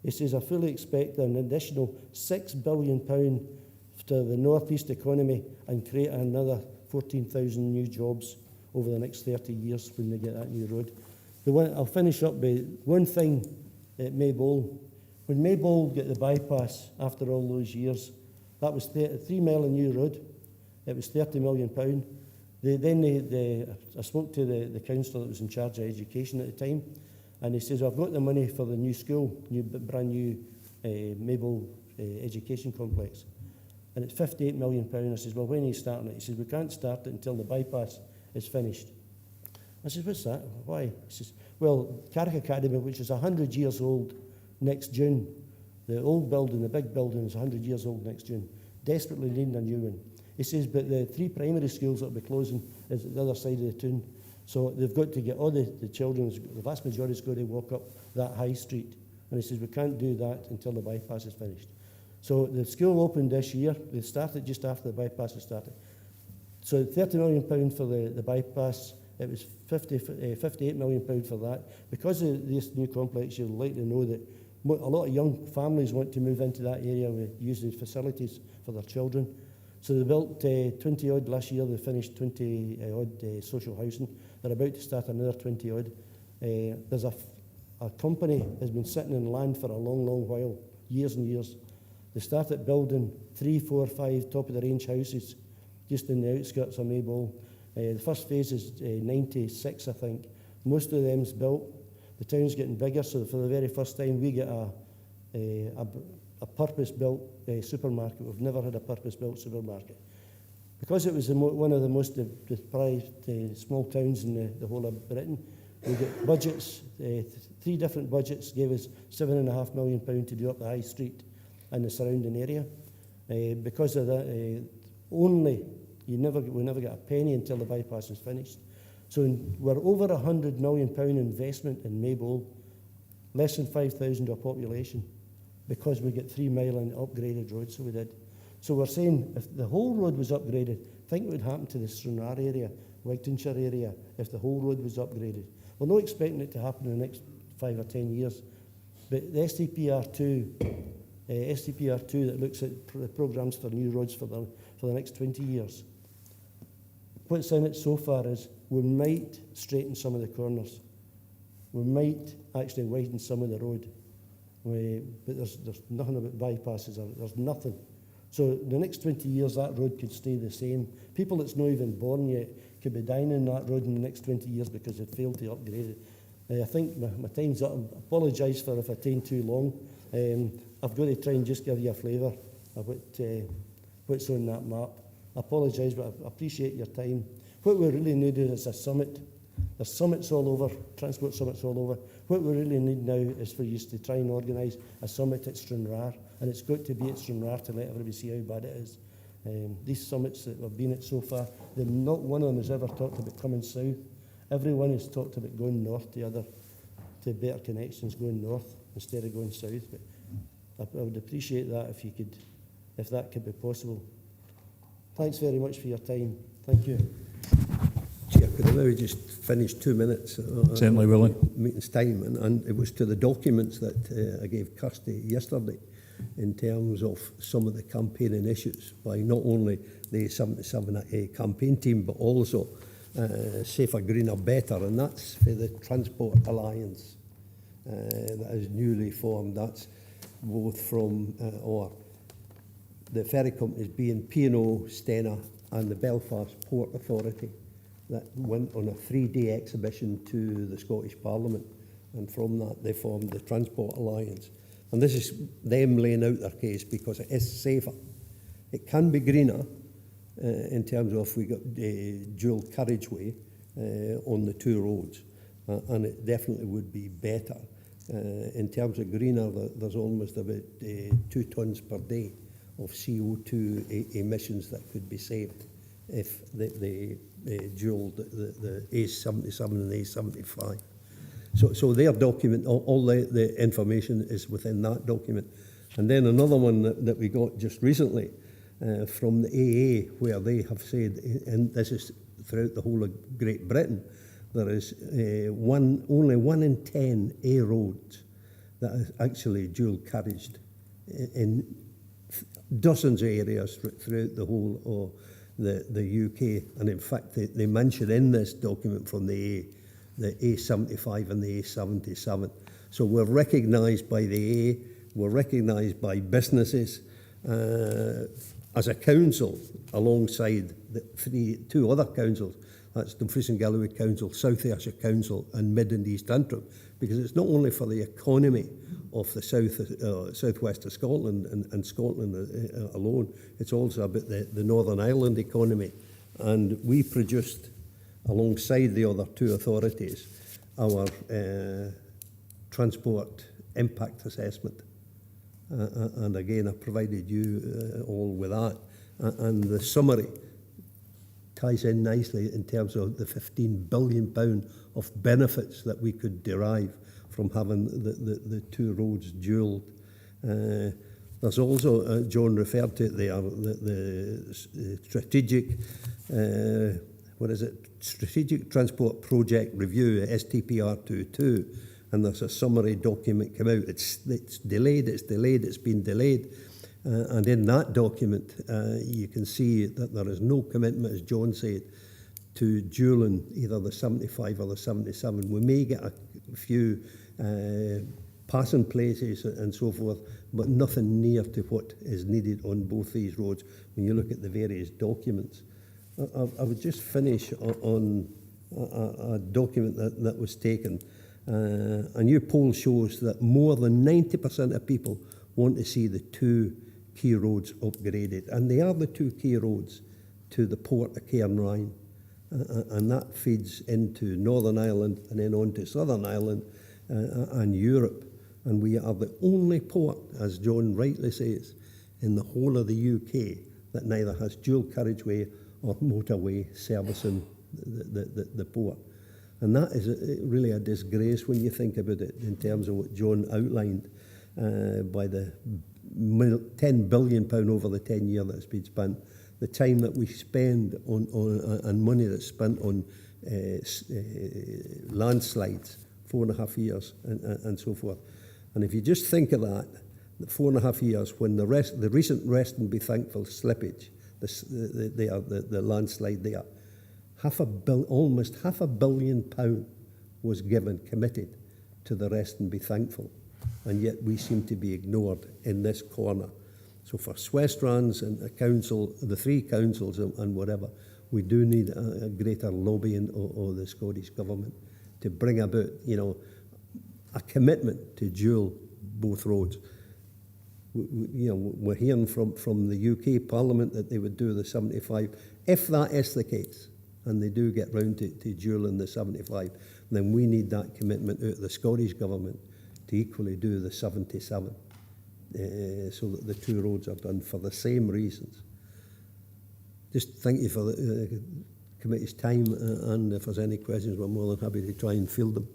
he says I fully expect an additional £6 billion to the northeast economy and create another 14,000 new jobs over the next 30 years when they get that new road. I'll finish up by one thing at Maybole. When Maybole got the bypass after all those years, that was 3 mile of new road. It was £30 million. I spoke to the councillor that was in charge of education at the time, and he says, I've got the money for the new school, brand new Maybole education complex. And it's £58 million. I says, well, when are you starting it? He says, we can't start it until the bypass is finished. I says, what's that? Why? He says, well, Carrick Academy, which is 100 years old next June, the old building, the big building is 100 years old next June, desperately needing a new one. He says, but the 3 primary schools that will be closing is at the other side of the town. So they've got to get all the children, the vast majority is going to walk up that high street. And he says, we can't do that until the bypass is finished. So the school opened this year. They started just after the bypass was started. So £30 million for the bypass. It was £58 million for that. Because of this new complex, you'll like to know that a lot of young families want to move into that area with using facilities for their children. So they built 20-odd last year. They finished 20-odd social housing. They're about to start another 20-odd. There's a company has been sitting in land for a long, long while, years and years. They started building 3, 4, 5 top-of-the-range houses just in the outskirts of Maybole. The first phase is 96, I think. Most of them's built. The town's getting bigger, so for the very first time we get a purpose-built supermarket. We've never had a purpose-built supermarket. Because it was one of the most deprived small towns in the whole of Britain, we got budgets, 3 different budgets gave us £7.5 million to do up the high street and the surrounding area. Because of that, we never get a penny until the bypass is finished. So we're over £100 million investment in Maybole, less than 5,000 of population, because we get 3 mile and upgraded roads, so we did. So we're saying if the whole road was upgraded, think what would happen to the Stranraer area, Wigtonshire area, if the whole road was upgraded. We're not expecting it to happen in the next 5 or 10 years, but the STPR2 that looks at the programmes for new roads for the next 20 years, what's in it so far is we might straighten some of the corners. We might actually widen some of the road. But there's nothing about bypasses, there's nothing. So the next 20 years that road could stay the same. People that's not even born yet could be dying on that road in the next 20 years because it failed to upgrade it. I think my time's up. I apologise for if I take too long. I've got to try and just give you a flavour of what's on that map. I apologise, but I appreciate your time. What we really need is a summit. There's summits all over, transport summits all over. What we really need now is for you to try and organise a summit at Stranraer, and it's got to be at Stranraer to let everybody see how bad it is. These summits that we've been at so far, not one of them has ever talked about coming south. Everyone has talked about going north to better connections, going north instead of going south. But I would appreciate that if that could be possible. Thanks very much for your time. Thank you. Chair, could I maybe just finish 2 minutes. Certainly, Willie. Meeting's time, and it was to the documents that I gave Kirsty yesterday in terms of some of the campaigning issues by not only the 77 campaign team, but also Safer, Greener, Better, and that's for the Transport Alliance that is newly formed. That's both from, or the ferry companies being P&O, Stena, and the Belfast Port Authority that went on a 3-day exhibition to the Scottish Parliament, and from that they formed the Transport Alliance. And this is them laying out their case because it is safer. It can be greener in terms of we got dual carriageway on the two roads, and it definitely would be better. In terms of greener, there's almost about 2 tonnes per day of CO2 emissions that could be saved if they dual the A77 and the A75. So their document, all the information is within that document. And then another one that we got just recently from the AA, where they have said, and this is throughout the whole of Great Britain, there is only 1 in 10 A roads that is actually dual carriaged in dozens of areas throughout the whole of the UK. And in fact, they mention in this document from the AA, the A75 and the A77. So we're recognised by the AA, we're recognised by businesses as a council alongside the 2 other councils. That's Dumfries and Galloway Council, South Ayrshire Council and Mid and East Antrim, because it's not only for the economy of the southwest of Scotland and Scotland alone, it's also about the Northern Ireland economy. And we produced, alongside the other 2 authorities, our transport impact assessment. And again, I provided you all with that. And the summary ties in nicely in terms of the £15 billion of benefits that we could derive from having the 2 roads dualled. There's also, John referred to it there, the strategic, Strategic Transport Project Review, STPR22, and there's a summary document come out. It's delayed, it's been delayed. And in that document, you can see that there is no commitment, as John said, to dualling either the 75 or the 77. We may get a few passing places and so forth, but nothing near to what is needed on both these roads when you look at the various documents. I would just finish on a document that was taken. A new poll shows that more than 90% of people want to see the 2 key roads upgraded, and they are the 2 key roads to the port of Cairnryan, and that feeds into Northern Ireland and then on to Southern Ireland and Europe. And we are the only port, as John rightly says, in the whole of the UK that neither has dual carriageway or motorway servicing the port. And that is really a disgrace when you think about it in terms of what John outlined by the £10 billion over the 10 years that's been spent, the time that we spend on and money that's spent on landslides, 4.5 years and so forth. And if you just think of that, the 4.5 years when the recent Rest and Be Thankful slippage, the landslide there, almost £500 million was committed to the Rest and Be Thankful, and yet we seem to be ignored in this corner. So for SWestrans and the council, the 3 councils and whatever, we do need a greater lobbying of the Scottish Government to bring about, a commitment to dual both roads. We're hearing from the UK Parliament that they would do the 75. If that is the case, and they do get round to dualling the 75, then we need that commitment out of the Scottish Government to equally do the 77, so that the 2 roads are done for the same reasons. Just thank you for the committee's time, and if there's any questions, we're more than happy to try and field them.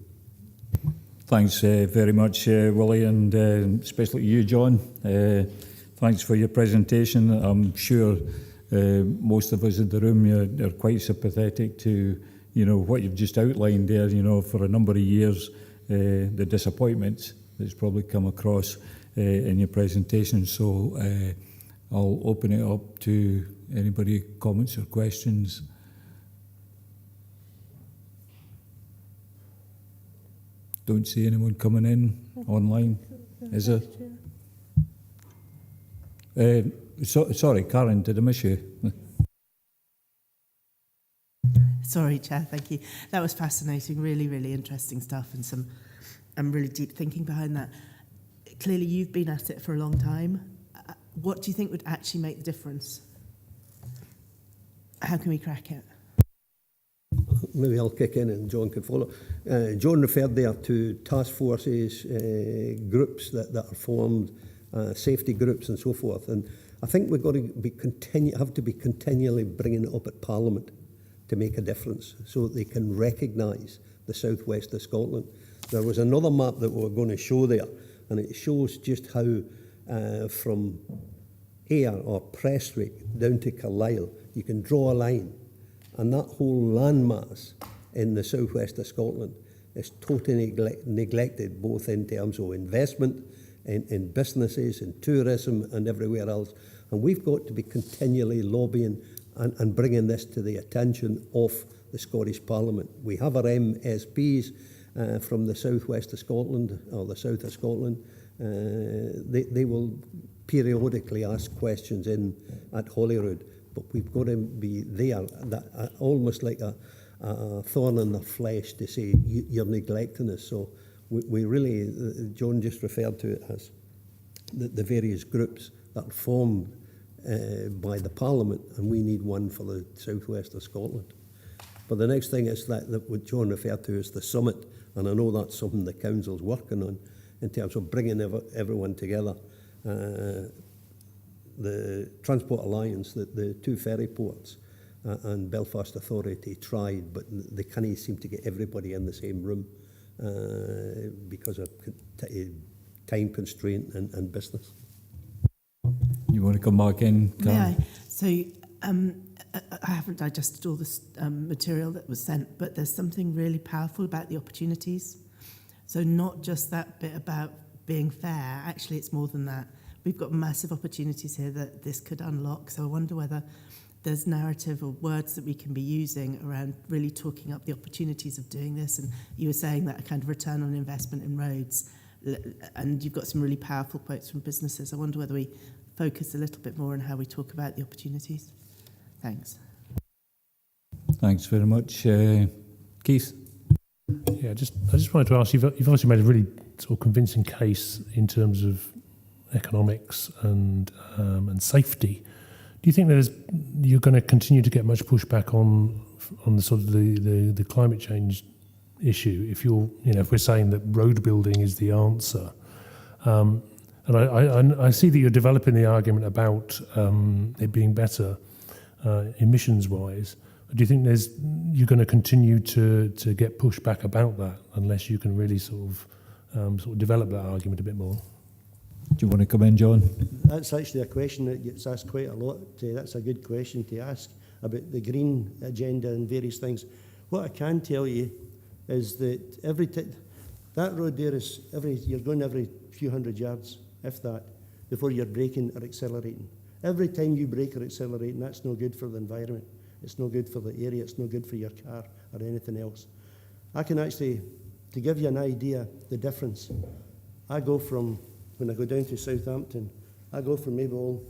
Thanks very much, Willie, and especially you, John. Thanks for your presentation. I'm sure most of us in the room are quite sympathetic to what you've just outlined there, for a number of years, the disappointments that's probably come across in your presentation. So I'll open it up to anybody, comments or questions. Don't see anyone coming in online, is there? Sorry, Karen, did I miss you? Sorry, Chair, thank you. That was fascinating, really, really interesting stuff, and some really deep thinking behind that. Clearly, you've been at it for a long time. What do you think would actually make the difference? How can we crack it? Maybe I'll kick in and John can follow. John referred there to task forces, groups that are formed, safety groups and so forth. And I think we've got to have to be continually bringing it up at Parliament to make a difference so that they can recognise the southwest of Scotland. There was another map that we were going to show there, and it shows just how from Ayr or Prestwick down to Carlisle, you can draw a line, and that whole landmass in the southwest of Scotland is totally neglected, both in terms of investment, in businesses, in tourism and everywhere else. And we've got to be continually lobbying and bringing this to the attention of the Scottish Parliament. We have our MSPs from the southwest of Scotland, or the south of Scotland. They will periodically ask questions in at Holyrood, but we've got to be there, almost like a thorn in their flesh to say, you're neglecting us. So we really, John just referred to it as the various groups that are formed by the Parliament, and we need one for the southwest of Scotland. But the next thing is that what John referred to as the summit, and I know that's something the Council's working on in terms of bringing everyone together. The Transport Alliance, the two ferry ports and Belfast Authority tried, but they can't seem to get everybody in the same room because of time constraint and business. You want to come back in, Karen? May I? So I haven't digested all this material that was sent, but there's something really powerful about the opportunities. So not just that bit about being fair, actually it's more than that. We've got massive opportunities here that this could unlock. So I wonder whether there's narrative or words that we can be using around really talking up the opportunities of doing this. And you were saying that a kind of return on investment in roads, and you've got some really powerful quotes from businesses. I wonder whether we focus a little bit more on how we talk about the opportunities. Thanks. Thanks very much. Keith? Yeah, I just wanted to ask, you've obviously made a really sort of convincing case in terms of economics and safety. Do you think you're going to continue to get much pushback on the sort of the climate change issue if if we're saying that road building is the answer? And I see that you're developing the argument about it being better emissions wise. Do you think you're going to continue to get pushback about that unless you can really sort of develop that argument a bit more? Do you want to come in, John? That's actually a question that gets asked quite a lot. That's a good question to ask about the green agenda and various things. What I can tell you is that that road there is you're going every few hundred yards, if that, before you're braking or accelerating. Every time you brake or accelerate, and that's no good for the environment. It's no good for the area. It's no good for your car or anything else. I can actually, to give you an idea, the difference. I go from, when I go down to Southampton, I go from Maybole,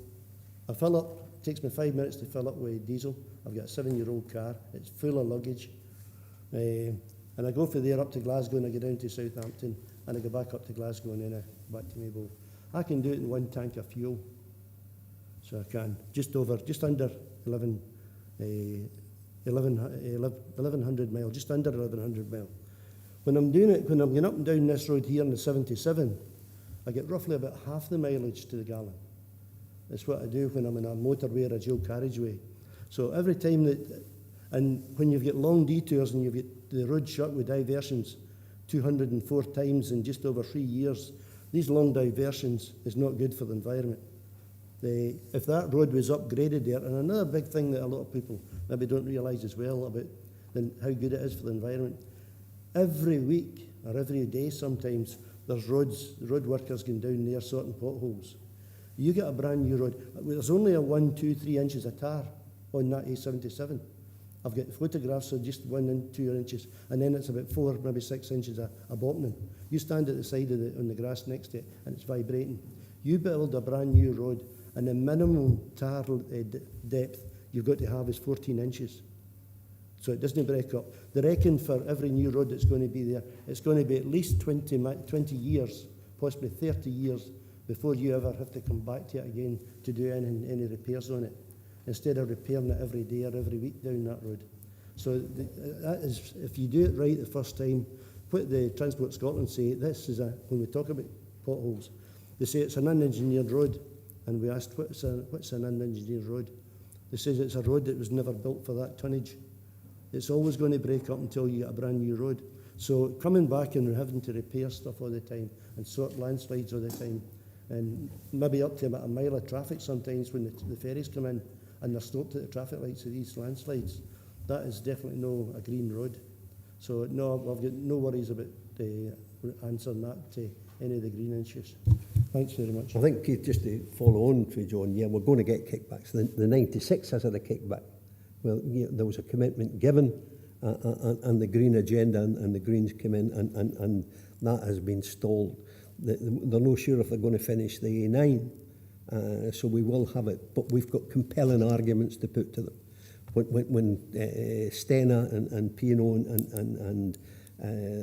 I fill up, it takes me 5 minutes to fill up with diesel. I've got a 7-year-old car, it's full of luggage. And I go from there up to Glasgow and I go down to Southampton and I go back up to Glasgow and then back to Maybole. I can do it in one tank of fuel. So I can, just under 1,100 mile, just under 1,100 mile. When I'm doing it, when I'm going up and down this road here in the 77, I get roughly about half the mileage to the gallon. That's what I do when I'm in a motorway or a dual carriageway. So every time and when you've got long detours and you've got the road shut with diversions 204 times in just over 3 years, these long diversions is not good for the environment. If that road was upgraded there, and another big thing that a lot of people maybe don't realise as well about how good it is for the environment. Every week or every day sometimes there's road workers going down there sorting potholes. You get a brand new road, there's only a 1, 2, 3 inches of tar on that A77. I've got photographs of just 1 and 2 inches, and then it's about 4, maybe 6 inches of bottoming. You stand at the side of on the grass next to it, and it's vibrating. You build a brand new road, and the minimum tar depth you've got to have is 14 inches. So it doesn't break up. They reckon for every new road that's going to be there, it's going to be at least 20 years, possibly 30 years, before you ever have to come back to it again to do any repairs on it, instead of repairing it every day or every week down that road. So that is, if you do it right the first time, what the Transport Scotland say, this is when we talk about potholes, they say it's an unengineered road, and we asked what's an unengineered road. They say it's a road that was never built for that tonnage. It's always going to break up until you get a brand new road. So coming back and having to repair stuff all the time and sort landslides all the time, and maybe up to about a mile of traffic sometimes when the ferries come in and they're stopped at the traffic lights of these landslides, that is definitely no a green road. So no, I've got no worries about answering that to any of the green issues. Thanks very much. I think, Keith, just to follow on to John, yeah, we're going to get kickbacks. The 96 has had a kickback. Well, yeah, there was a commitment given, and the green agenda and the Greens came in, and that has been stalled. They're not sure if they're going to finish the A9, so we will have it, but we've got compelling arguments to put to them. When Stena and P&O and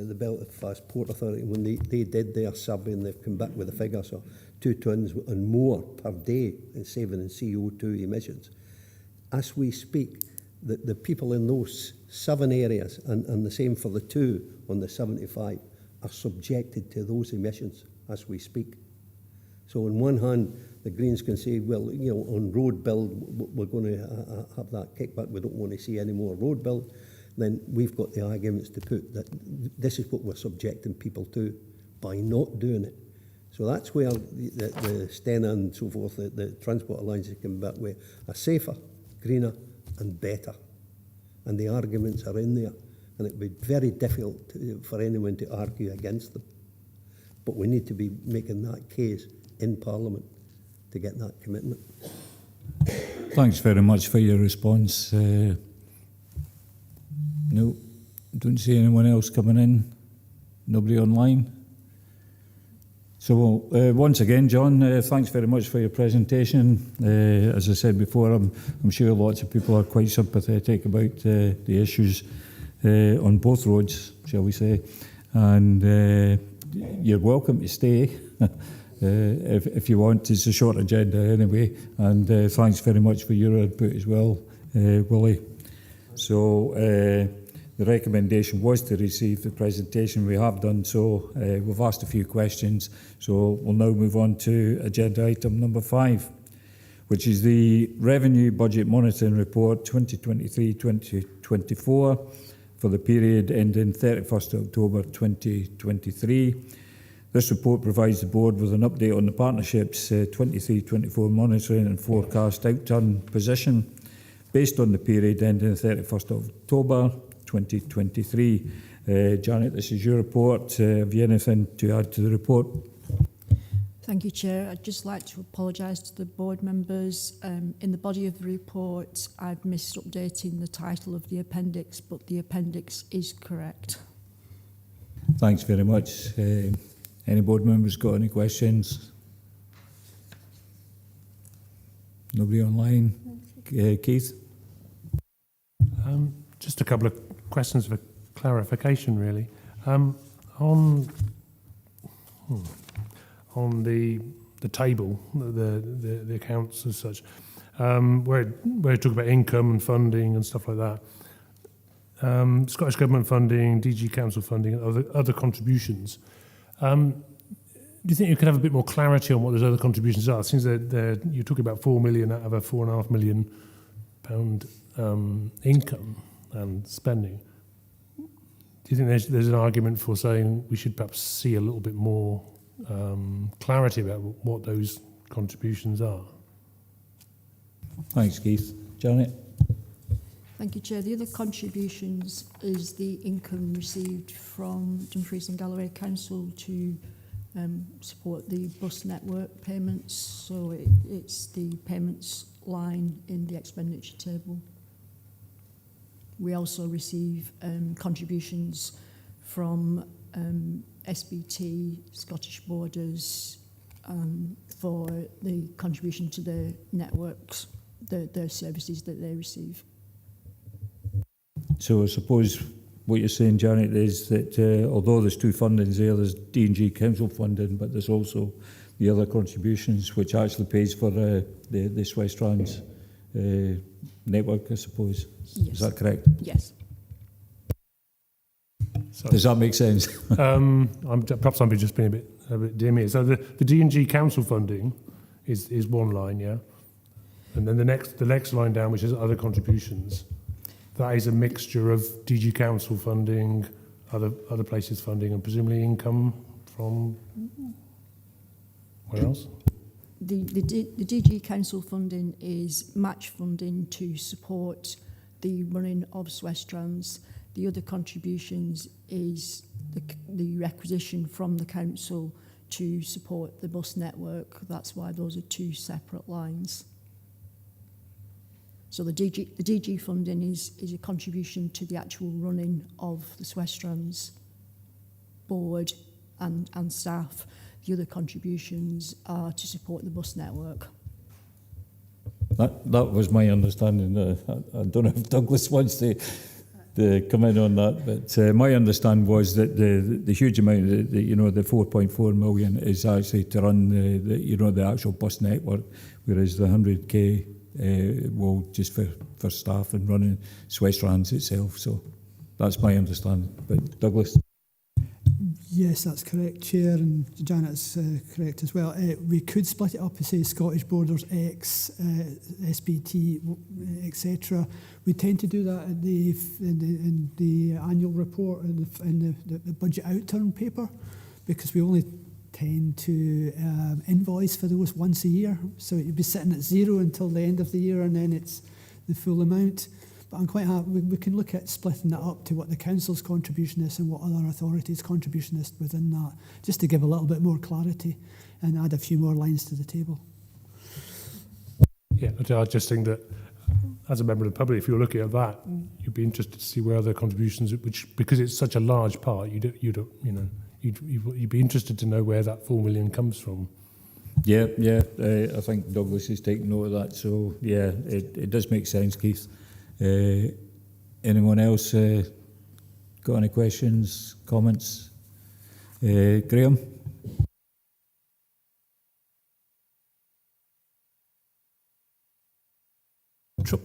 the Belfast Port Authority, when they did their survey and they've come back with a figure, so 2 tons and more per day in saving in CO2 emissions. As we speak, the people in those 7 areas, and the same for the 2 on the 75, are subjected to those emissions as we speak. So on one hand, the Greens can say, well, you know, on road build, we're going to have that kickback. We don't want to see any more road build. Then we've got the arguments to put that this is what we're subjecting people to by not doing it. So that's where the Stena and so forth, the Transport Alliance has come back with a safer, greener and better. And the arguments are in there. And it would be very difficult for anyone to argue against them. But we need to be making that case in Parliament to get that commitment. Thanks very much for your response. No, don't see anyone else coming in. Nobody online. So once again, John, thanks very much for your presentation. As I said before, I'm sure lots of people are quite sympathetic about the issues on both roads, shall we say. And you're welcome to stay if you want. It's a short agenda anyway. And thanks very much for your input as well, Willie. So the recommendation was to receive the presentation. We have done so. We've asked a few questions. So we'll now move on to agenda item number 5, which is the Revenue Budget Monitoring Report 2023-2024 for the period ending 31st October 2023. This report provides the board with an update on the partnership's 23-24 monitoring and forecast outturn position based on the period ending 31st October 2023. Janet, this is your report. Have you anything to add to the report? Thank you, Chair. I'd just like to apologise to the board members. In the body of the report, I've missed updating the title of the appendix, but the appendix is correct. Thanks very much. Any board members got any questions? Nobody online? Keith? Just a couple of questions for clarification, really. On the table, the accounts as such, where you talk about income and funding and stuff like that, Scottish Government funding, DG Council funding, and other contributions. Do you think you could have a bit more clarity on what those other contributions are? It seems that you're talking about 4 million out of a £4.5 million income and spending. Do you think there's an argument for saying we should perhaps see a little bit more clarity about what those contributions are? Thanks, Keith. Janet? Thank you, Chair. The other contributions is the income received from Dumfries and Galloway Council to support the bus network payments. So it's the payments line in the expenditure table. We also receive contributions from SBT, Scottish Borders, for the contribution to the networks, the services that they receive. So I suppose what you're saying, Janet, is that although there's two fundings there, there's D&G council funding, but there's also the other contributions, which actually pays for the SWestrans network, I suppose. Yes. Is that correct? Yes. So, Does that make sense? perhaps I'm just being a bit dim here. So the D&G council funding is one line, yeah, and then the next line down, which is other contributions, that is a mixture of DG council funding, other places funding, and presumably income from where else? The DG Council funding is match funding to support the running of SWestrans. The other contributions is the requisition from the council to support the bus network. That's why those are two separate lines. So the DG funding is a contribution to the actual running of the SWestrans board and staff. The other contributions are to support the bus network. That was my understanding. I don't know if Douglas wants to come in on that, but my understanding was that the huge amount, the 4.4 million is actually to run the actual bus network, whereas the 100k will just for staff and running SWestrans itself. So that's my understanding. But Douglas. Yes, that's correct, Chair, and Janet's correct as well. We could split it up and say Scottish Borders X, SBT, etc. We tend to do that in the annual report in the budget outturn paper, because we only tend to invoice for those once a year. So you'd be sitting at zero until the end of the year, and then it's the full amount. But I'm quite happy. We can look at splitting that up to what the council's contribution is and what other authorities' contribution is within that, just to give a little bit more clarity and add a few more lines to the table. Yeah, I just think that as a member of the public, if you're looking at that, you'd be interested to see where other contributions, which because it's such a large part, you'd be interested to know where that 4 million comes from. Yeah. I think Douglas is taking note of that. So yeah, it does make sense, Keith. Anyone else got any questions, comments? Graham?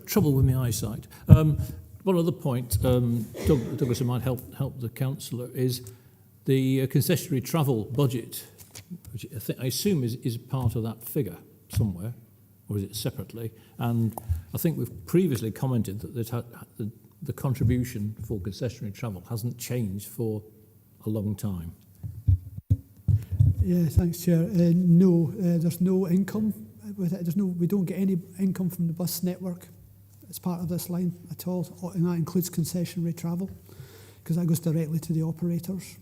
Trouble with my eyesight. One other point, Douglas, might help the councillor, is the concessionary travel budget, which I assume is part of that figure somewhere, or is it separately? And I think we've previously commented that the contribution for concessionary travel hasn't changed for a long time. Yeah, thanks, Chair. No, there's no income with it. We don't get any income from the bus network as part of this line at all, and that includes concessionary travel, because that goes directly to the operators.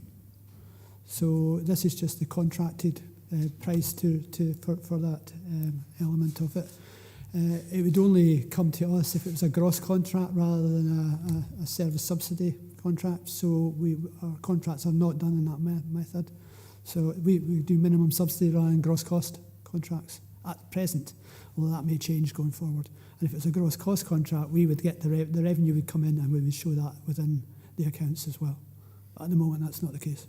So this is just the contracted price for that element of it. It would only come to us if it was a gross contract rather than a service subsidy contract. So our contracts are not done in that method. So we do minimum subsidy rather than gross cost contracts at present, although that may change going forward. And if it's a gross cost contract, we would get the revenue would come in, and we would show that within the accounts as well. But at the moment, that's not the case.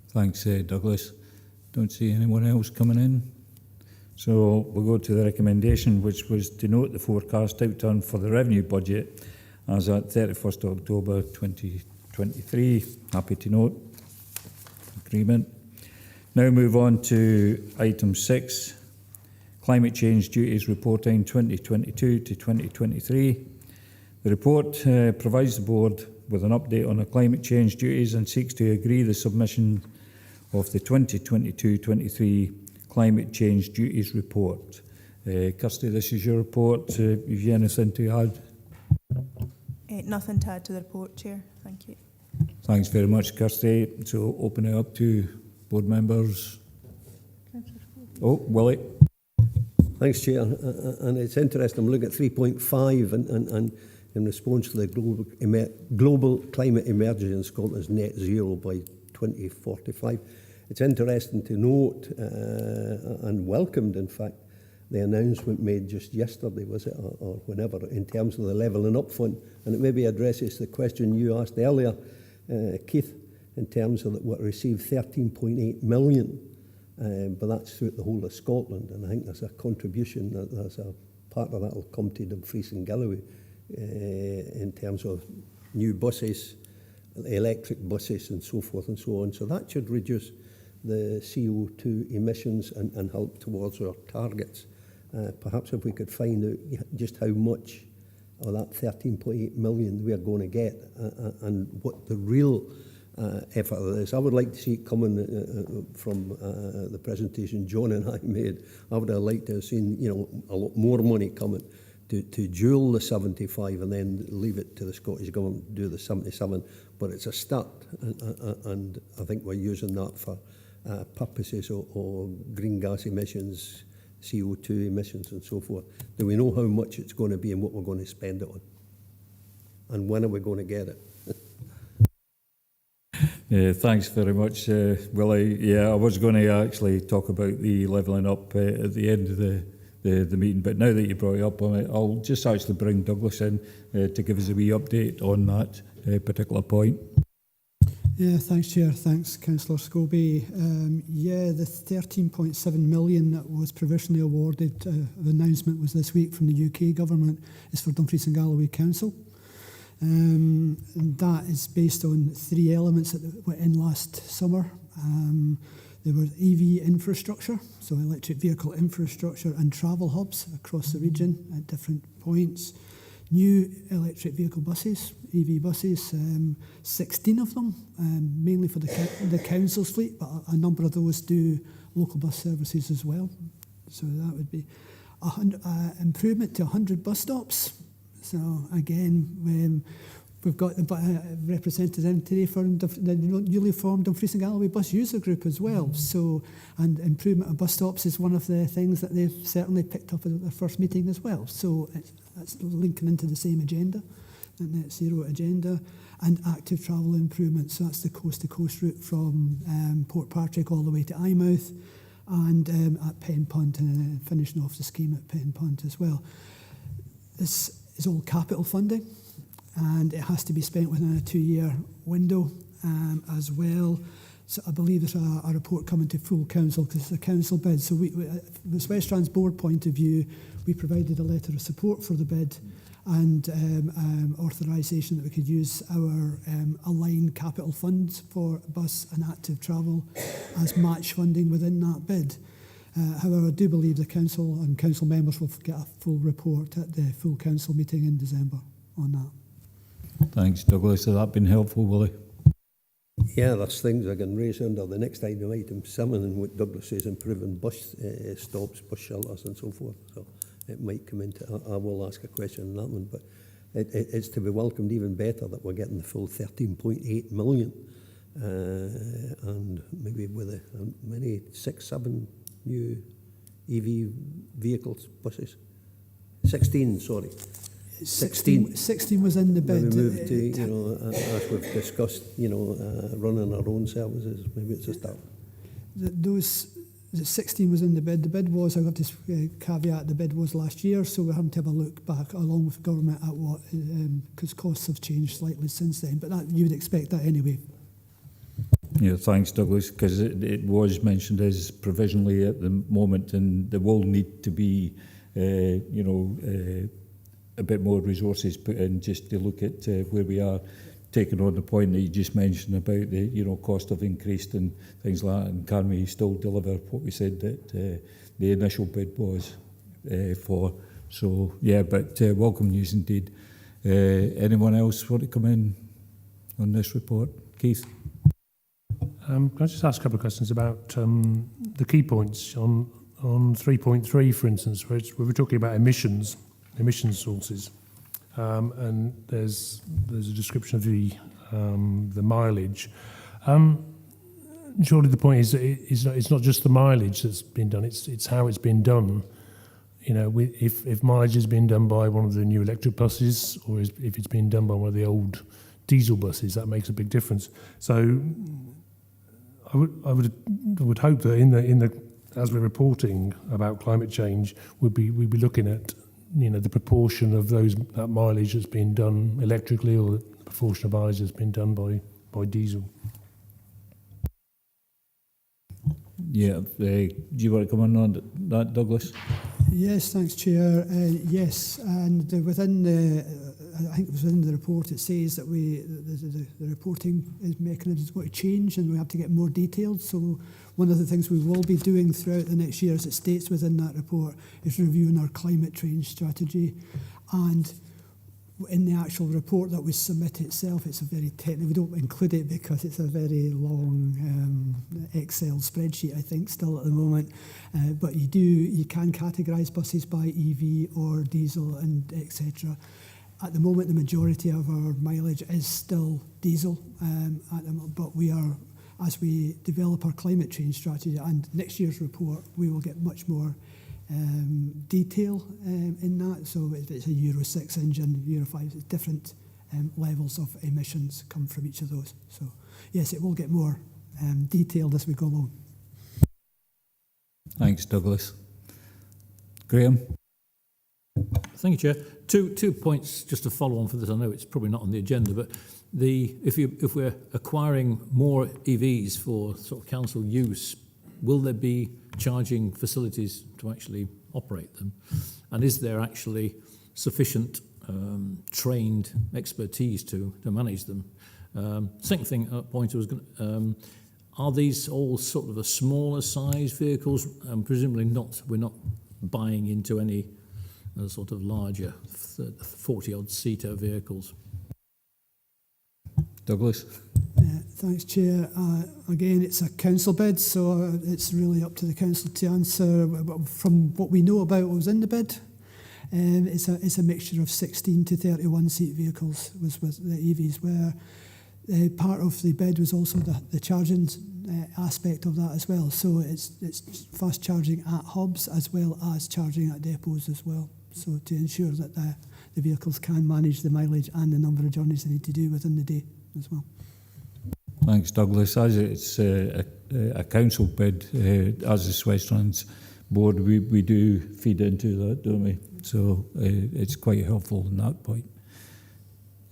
Thanks, Douglas. Don't see anyone else coming in. So we'll go to the recommendation, which was to note the forecast outturn for the revenue budget as at 31st of October 2023. Happy to note. Agreement. Now move on to item 6, Climate Change Duties Reporting 2022 to 2023. The report provides the board with an update on the climate change duties and seeks to agree the submission of the 2022-23 Climate Change Duties Report. Kirsty, this is your report. Have you anything to add? Nothing to add to the report, Chair. Thank you. Thanks very much, Kirsty. So open it up to board members. Oh, Willie. Thanks, Chair. And it's interesting, I'm looking at 3.5 and in response to the global climate emergency in Scotland's net zero by 2045. It's interesting to note and welcomed, in fact, the announcement made just yesterday, was it, or whenever, in terms of the Levelling Up Fund. And it maybe addresses the question you asked earlier, Keith, in terms of that what received 13.8 million, but that's throughout the whole of Scotland. And I think there's a contribution, there's a part of that will come to Dumfries and Galloway in terms of new buses, electric buses and so forth and so on. So that should reduce the CO2 emissions and help towards our targets. Perhaps if we could find out just how much of that 13.8 million we are going to get and what the real effort of this. I would like to see it coming from the presentation John and I made. I would have liked to have seen, a lot more money coming to dual the 75 and then leave it to the Scottish Government to do the 77. But it's a start, and I think we're using that for purposes of green gas emissions, CO2 emissions and so forth. Do we know how much it's going to be and what we're going to spend it on? And when are we going to get it? Thanks very much, Willie. Yeah, I was going to actually talk about the levelling up at the end of the meeting, but now that you brought it up, I'll just actually bring Douglas in to give us a wee update on that particular point. Yeah, thanks, Chair. Thanks, Councillor Scobie. The 13.7 million that was provisionally awarded, the announcement was this week from the UK Government, is for Dumfries and Galloway Council. And that is based on 3 elements that were in last summer. There were EV infrastructure, so electric vehicle infrastructure and travel hubs across the region at different points. New electric vehicle buses, EV buses, 16 of them, mainly for the council's fleet, but a number of those do local bus services as well. So that would be improvement to 100 bus stops. So again, we've got the representative today for the newly formed Dumfries and Galloway Bus User Group as well. So, and improvement of bus stops is one of the things that they've certainly picked up at their first meeting as well. So that's linking into the same agenda, the net zero agenda, and active travel improvements. So that's the coast-to-coast route from Port Patrick all the way to Eyemouth and at Pen Punt, and finishing off the scheme at Pen Punt as well. This is all capital funding, and it has to be spent within a 2-year window as well. So I believe there's a report coming to full council because it's a council bid. So the SWestrans board point of view, we provided a letter of support for the bid and authorisation that we could use our aligned capital funds for bus and active travel as match funding within that bid. However, I do believe the council and council members will get a full report at the full council meeting in December on that. Thanks, Douglas. Has that been helpful, Willie? Yeah, there's things I can raise under the next item 7, and what Douglas says, improving bus stops, bus shelters and so forth. So it might come into, I will ask a question on that one, but it's to be welcomed even better that we're getting the full 13.8 million and maybe with many 6, 7 new EV vehicles, buses. 16, sorry. 16 was in the bid. We moved to, as we've discussed, running our own services. Maybe it's a start. The 16 was in the bid. The bid was, I have to caveat, the bid was last year, so we're having to have a look back along with government at what, because costs have changed slightly since then, but you would expect that anyway. Yeah, thanks, Douglas, because it was mentioned as provisionally at the moment, and there will need to be, a bit more resources put in just to look at where we are, taking on the point that you just mentioned about the cost of increased and things like that, and can we still deliver what we said that the initial bid was for. So yeah, but welcome news indeed. Anyone else want to come in on this report? Keith? Can I just ask a couple of questions about the key points on on 3.3, for instance, where we're talking about emission sources, and there's a description of the mileage. Surely the point is that it's not just the mileage that's been done; it's how it's been done. You know, if mileage has been done by one of the new electric buses, or if it's been done by one of the old diesel buses, that makes a big difference. So, I would hope that as we're reporting about climate change, we'd be looking at, you know, the proportion of that mileage that's been done electrically, or the proportion of mileage that's been done by diesel. Yeah, do you want to come on that, Douglas? Yes, thanks, Chair. Yes, and within I think it was within the report, it says that the reporting mechanism is going to change and we have to get more detailed. So one of the things we will be doing throughout the next year, as it states within that report, is reviewing our climate change strategy. And in the actual report that we submit itself, it's a very technical, we don't include it because it's a very long Excel spreadsheet, I think, still at the moment. But you can categorise buses by EV or diesel and etc. At the moment, the majority of our mileage is still diesel, but we are, as we develop our climate change strategy and next year's report, we will get much more detail in that. So if it's a Euro 6 engine, Euro 5, it's different levels of emissions come from each of those. So yes, it will get more detailed as we go along. Thanks, Douglas. Graham? Thank you, Chair. Two points just to follow on for this. I know it's probably not on the agenda, but if we're acquiring more EVs for sort of council use, will there be charging facilities to actually operate them? And is there actually sufficient trained expertise to manage them? Second point I was going to, are these all sort of a smaller size vehicles? Presumably not. We're not buying into any sort of larger 40-odd seater vehicles. Douglas? Thanks, Chair. Again, it's a council bid, so it's really up to the council to answer. From what we know about what was in the bid, it's a mixture of 16 to 31 seat vehicles was with the EVs, where part of the bid was also the charging aspect of that as well. So it's fast charging at hubs as well as charging at depots as well. So to ensure that the vehicles can manage the mileage and the number of journeys they need to do within the day as well. Thanks, Douglas. As it's a council bid, as the SWestrans board, we do feed into that, don't we? So it's quite helpful in that point.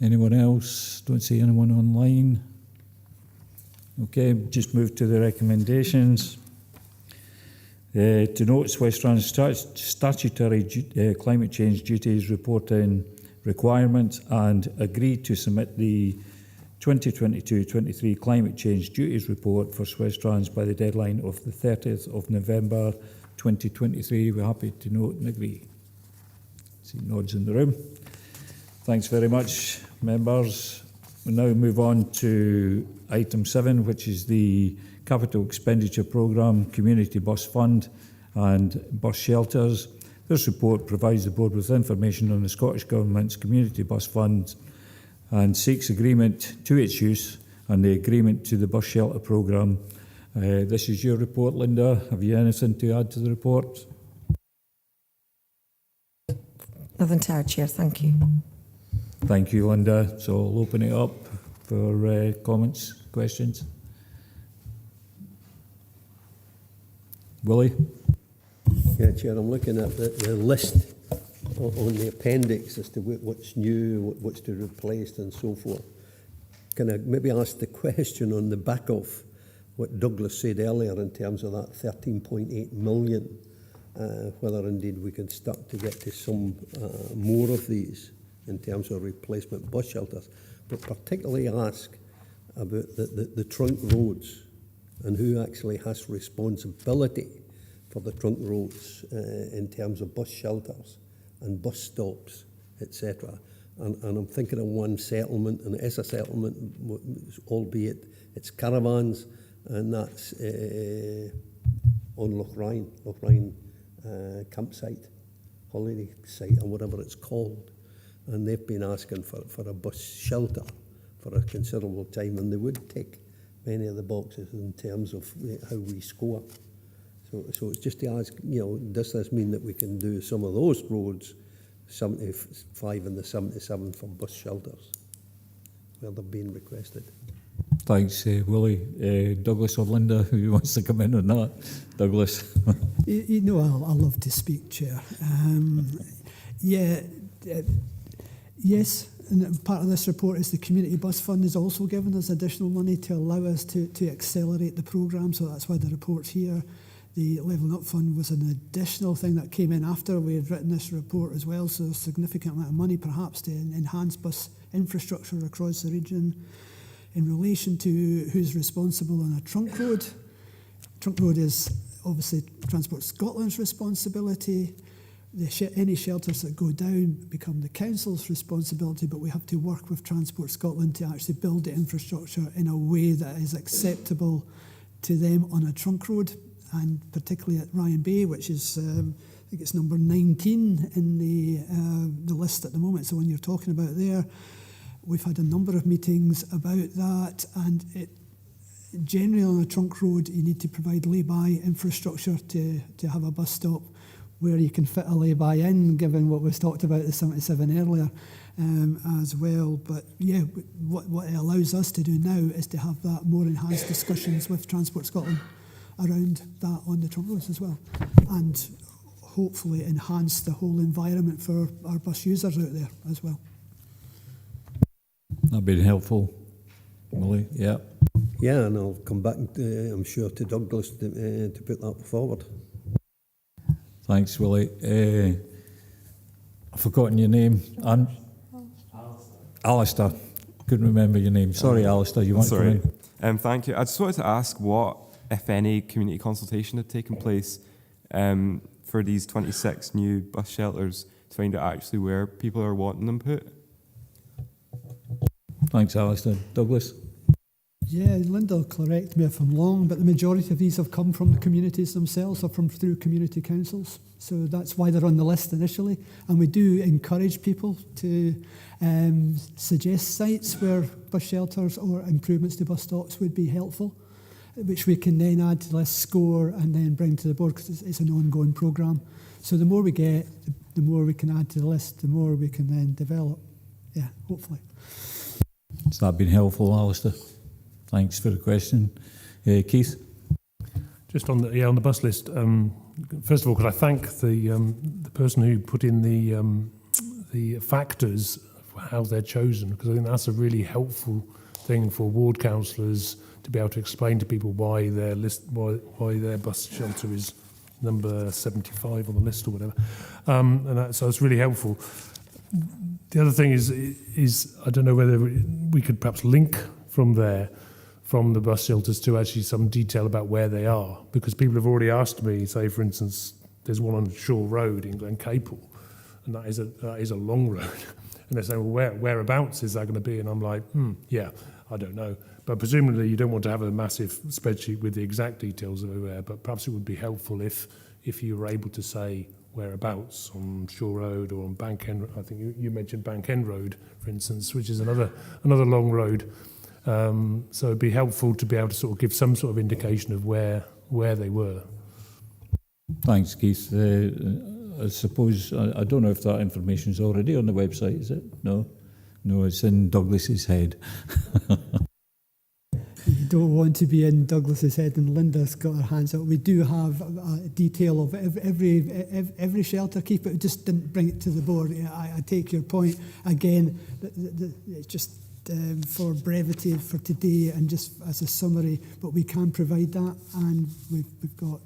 Anyone else? Don't see anyone online. Okay, just move to the recommendations. To note SWestrans statutory climate change duties reporting requirements and agree to submit the 2022-23 climate change duties report for SWestrans by the deadline of the 30th of November 2023. We're happy to note and agree. See nods in the room. Thanks very much, members. We'll now move on to item 7, which is the Capital Expenditure Programme, Community Bus Fund and Bus Shelters. This report provides the board with information on the Scottish Government's Community Bus Fund and seeks agreement to its use and the agreement to the bus shelter programme. This is your report, Linda. Have you anything to add to the report? Nothing to add, Chair. Thank you. Thank you, Linda. So I'll open it up for comments, questions. Willie? Yeah, Chair, I'm looking at the list on the appendix as to what's new, what's to be replaced and so forth. Can I maybe ask the question on the back of what Douglas said earlier in terms of that 13.8 million, whether indeed we can start to get to some more of these in terms of replacement bus shelters, but particularly ask about the trunk roads and who actually has responsibility for the trunk roads in terms of bus shelters and bus stops, etc. And I'm thinking of one settlement, and it is a settlement, albeit it's caravans, and that's on Loch Ryan campsite, holiday site, or whatever it's called. And they've been asking for a bus shelter for a considerable time, and they would tick many of the boxes in terms of how we score. So it's just to ask, does this mean that we can do some of those roads, 75 and the 77 for bus shelters, where they've been requested? Thanks, Willie. Douglas or Linda, who wants to come in on that? Douglas. You know, I love to speak, Chair. Yes, and part of this report is the Community Bus Fund is also giving us additional money to allow us to accelerate the programme, so that's why the report's here. The Levelling Up Fund was an additional thing that came in after we had written this report as well, so a significant amount of money perhaps to enhance bus infrastructure across the region. In relation to who's responsible on a trunk road, trunk road is obviously Transport Scotland's responsibility. Any shelters that go down become the council's responsibility, but we have to work with Transport Scotland to actually build the infrastructure in a way that is acceptable to them on a trunk road, and particularly at Ryan Bay, which is, I think it's number 19 in the list at the moment. So when you're talking about there, we've had a number of meetings about that, and generally on a trunk road, you need to provide lay-by infrastructure to have a bus stop where you can fit a lay-by in, given what was talked about the 77 earlier as well. But yeah, what it allows us to do now is to have that more enhanced discussions with Transport Scotland around that on the trunk roads as well, and hopefully enhance the whole environment for our bus users out there as well. That'd been helpful, Willie. Yeah. Yeah, and I'll come back, I'm sure, to Douglas to put that forward. Thanks, Willie. I've forgotten your name. Alistair. Couldn't remember your name. Sorry, Alistair. You want to come in? Thank you. I just wanted to ask what, if any, community consultation had taken place for these 26 new bus shelters to find out actually where people are wanting them put. Thanks, Alistair. Douglas? Yeah, Linda will correct me if I'm wrong, but the majority of these have come from the communities themselves or through community councils. So that's why they're on the list initially. And we do encourage people to suggest sites where bus shelters or improvements to bus stops would be helpful, which we can then add to the list, score, and then bring to the board, because it's an ongoing programme. So the more we get, the more we can add to the list, the more we can then develop. Yeah, hopefully. Has that been helpful, Alistair? Thanks for the question. Keith? Just on the bus list, first of all, could I thank the person who put in the factors for how they're chosen, because I think that's a really helpful thing for ward councillors to be able to explain to people why their bus shelter is number 75 on the list or whatever, so it's really helpful. The other thing is I don't know whether we could perhaps link from the bus shelters to actually some detail about where they are, because people have already asked me, say for instance, there's one on Shaw Road in Glen Capel, and that is a long road, and they're saying, well, whereabouts is that going to be? And I'm like, yeah, I don't know. But presumably you don't want to have a massive spreadsheet with the exact details of where, but perhaps it would be helpful if you were able to say whereabouts on Shaw Road or on Bank End. I think you mentioned Bank End Road, for instance, which is another long road. So it'd be helpful to be able to sort of give some sort of indication of where they were. Thanks, Keith. I suppose, I don't know if that information is already on the website, is it? No, it's in Douglas's head. You don't want to be in Douglas's head, and Linda's got her hands up. We do have a detail of every shelter, Keith, but we just didn't bring it to the board. I take your point. Again, it's just for brevity for today and just as a summary, but we can provide that, and we've got,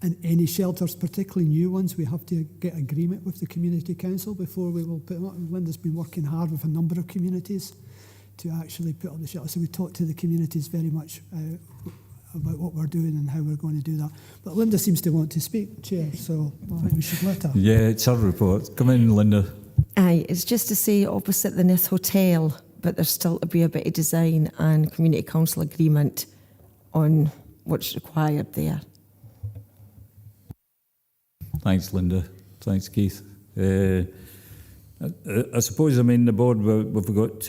and any shelters, particularly new ones, we have to get agreement with the community council before we will put them up. Linda's been working hard with a number of communities to actually put up the shelter. So we talk to the communities very much about what we're doing and how we're going to do that. But Linda seems to want to speak, Chair, so I think we should let her. Yeah, it's her report. Come in, Linda. Aye, it's just to say opposite the Nith Hotel, but there's still to be a bit of design and community council agreement on what's required there. Thanks, Linda. Thanks, Keith. I suppose, I mean, the board, we've got,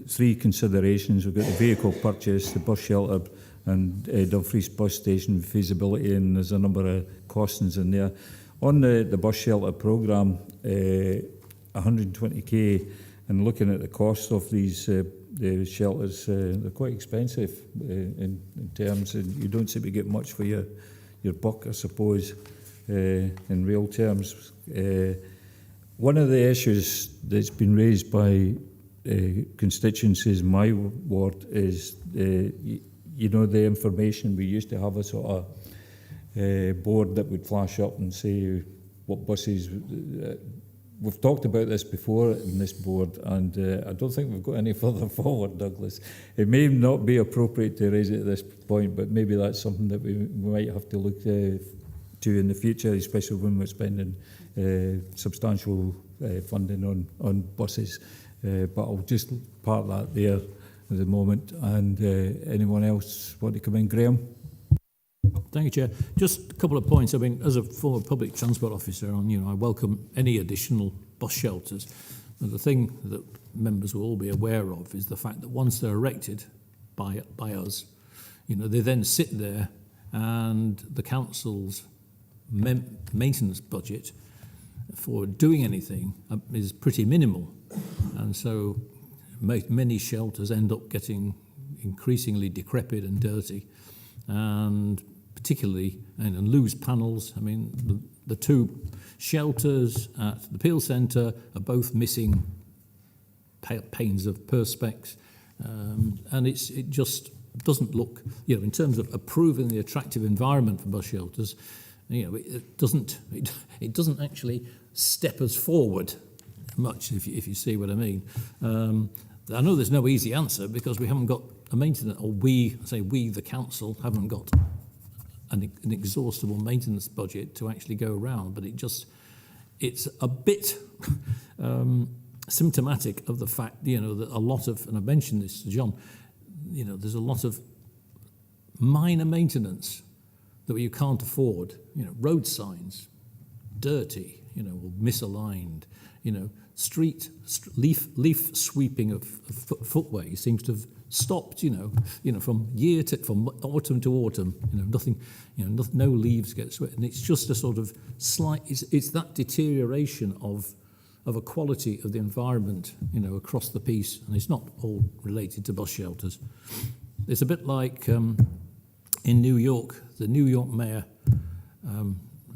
three considerations. We've got the vehicle purchase, the bus shelter, and Dumfries bus station feasibility, and there's a number of costings in there. On the bus shelter programme, 120k, and looking at the cost of these the shelters, they're quite expensive in terms, and you don't seem to get much for your buck, I suppose, in real terms. One of the issues that's been raised by constituencies in my ward is, the information. We used to have a sort of board that would flash up and say what buses. We've talked about this before in this board, and I don't think we've got any further forward, Douglas. It may not be appropriate to raise it at this point, but maybe that's something that we might have to look to in the future, especially when we're spending substantial funding on buses. But I'll just park that there at the moment. And anyone else want to come in? Graham? Thank you, Chair. Just a couple of points. I mean, as a former public transport officer, I welcome any additional bus shelters. But the thing that members will all be aware of is the fact that once they're erected by us, they then sit there, and the council's maintenance budget for doing anything is pretty minimal, and so many shelters end up getting increasingly decrepit and dirty, and particularly and lose panels. I mean, the two shelters at the Peel Centre are both missing panes of perspex, and it just doesn't look, in terms of approving the attractive environment for bus shelters. It doesn't actually step us forward much, if you see what I mean. I know there's no easy answer because we haven't got a maintenance, or we, the council, haven't got an exhaustible maintenance budget to actually go around. But it's a bit symptomatic of the fact, that a lot of, and I mentioned this to John, there's a lot of minor maintenance that you can't afford. Road signs, dirty, or misaligned, street leaf sweeping of footway seems to have stopped, from autumn to autumn. Nothing, no leaves get swept, and it's just a sort of slight. It's that deterioration of a quality of the environment, across the piece, and it's not all related to bus shelters. It's a bit like in New York, the New York mayor,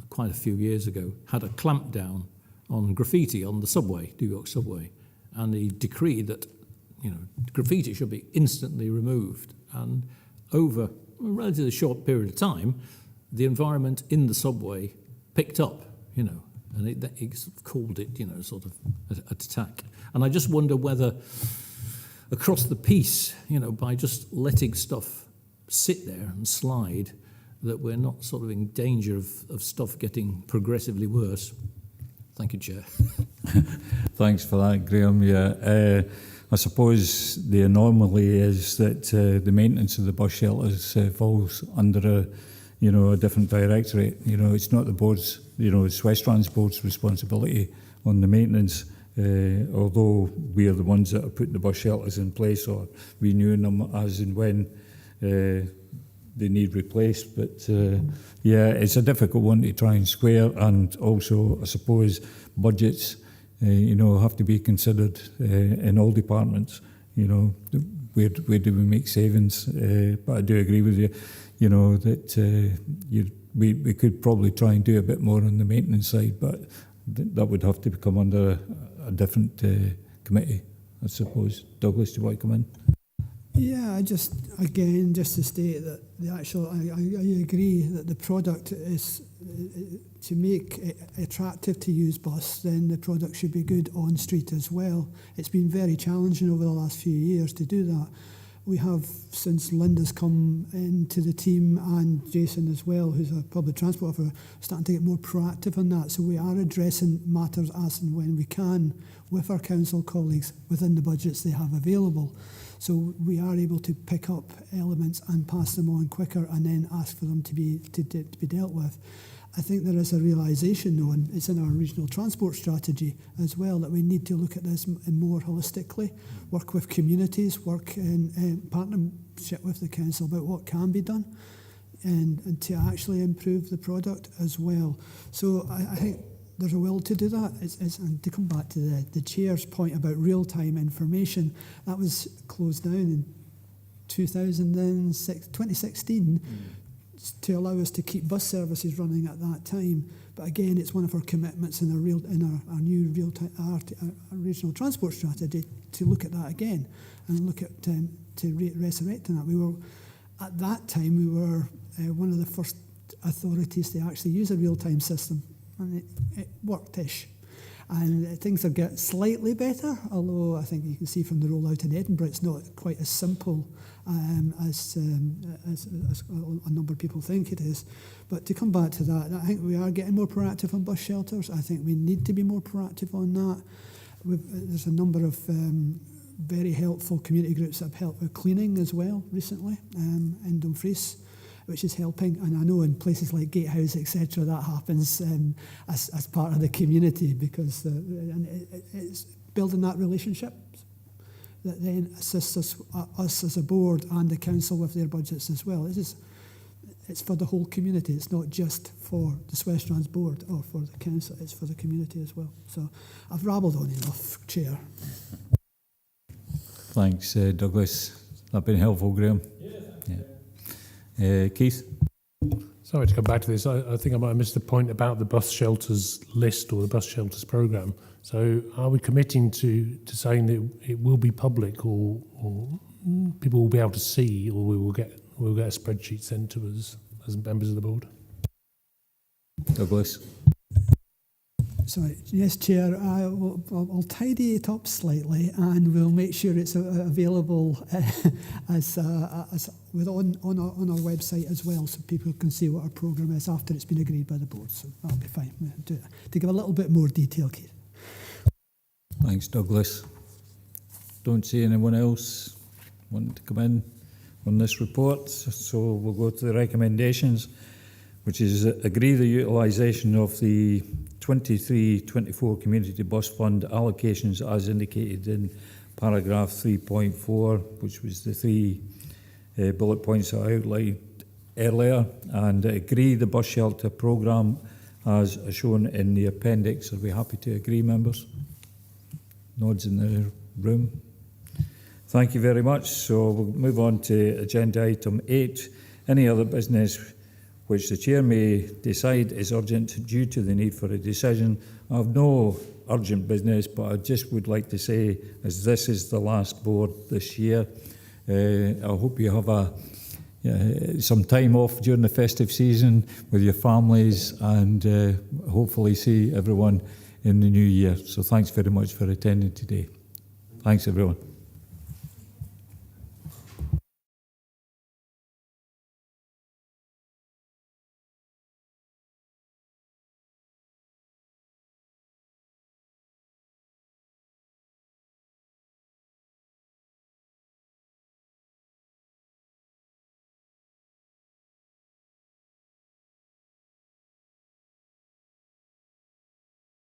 quite a few years ago, had a clamp down on graffiti on the subway, New York subway, and he decreed that graffiti should be instantly removed. And over a relatively short period of time, the environment in the subway picked up, and he called it, sort of an attack. And I just wonder whether across the piece, by just letting stuff sit there and slide, that we're not sort of in danger of stuff getting progressively worse. Thank you, Chair. Thanks for that, Graham. Yeah, I suppose the anomaly is that the maintenance of the bus shelters falls under a different directorate. It's not the board's, it's SWestrans board's responsibility on the maintenance, although we are the ones that are putting the bus shelters in place or renewing them as and when they need replaced. But it's a difficult one to try and square, and also I suppose budgets have to be considered in all departments. Where do we make savings? But I do agree with you, that we could probably try and do a bit more on the maintenance side, but that would have to come under a different committee, I suppose. Douglas, do you want to come in? Yeah, just to state that I agree that the product is, to make it attractive to use bus, then the product should be good on street as well. It's been very challenging over the last few years to do that. We have, since Linda's come into the team, and Jason as well, who's a public transport officer, starting to get more proactive on that. So we are addressing matters as and when we can with our council colleagues within the budgets they have available. So we are able to pick up elements and pass them on quicker and then ask for them to be dealt with. I think there is a realisation, though, and it's in our regional transport strategy as well, that we need to look at this more holistically, work with communities, work in partnership with the council about what can be done and to actually improve the product as well. So I think there's a will to do that. And to come back to the chair's point about real-time information, that was closed down in 2016 to allow us to keep bus services running at that time. But again, it's one of our commitments in our new real-time regional transport strategy to look at that again and look at to resurrecting that. At that time we were one of the first authorities to actually use a real-time system, and it worked-ish. And things have got slightly better, although I think you can see from the rollout in Edinburgh, it's not quite as simple as a number of people think it is. But to come back to that, I think we are getting more proactive on bus shelters. I think we need to be more proactive on that. There's a number of very helpful community groups that have helped with cleaning as well recently in Dumfries, which is helping. And I know in places like Gatehouse, etc., that happens as part of the community, because it's building that relationship that then assists us as a board and the council with their budgets as well. It's for the whole community. It's not just for the SWestrans board or for the council. It's for the community as well. So I've rabbled on enough, Chair. Thanks, Douglas. That's been helpful, Graham. Yeah. Keith? Sorry to come back to this. I think I might have missed the point about the bus shelters list or the bus shelters programme. So are we committing to saying that it will be public, or people will be able to see, or we'll get a spreadsheet sent to us as members of the board? Douglas? Sorry, yes, Chair. I'll tidy it up slightly, and we'll make sure it's available as on our website as well, so people can see what our programme is after it's been agreed by the board. So that'll be fine. We'll do it. To give a little bit more detail, Keith. Thanks, Douglas. Don't see anyone else wanting to come in on this report, so we'll go to the recommendations, which is agree the utilisation of the 23-24 Community Bus Fund allocations as indicated in paragraph 3.4, which was the three bullet points I outlined earlier, and agree the bus shelter programme as shown in the appendix. Are we happy to agree, members? Nods in the room. Thank you very much. So we'll move on to agenda item 8. Any other business which the Chair may decide is urgent due to the need for a decision. I have no urgent business, but I just would like to say, as this is the last board this year, I hope you have some time off during the festive season with your families, and hopefully see everyone in the new year. So thanks very much for attending today. Thanks, everyone.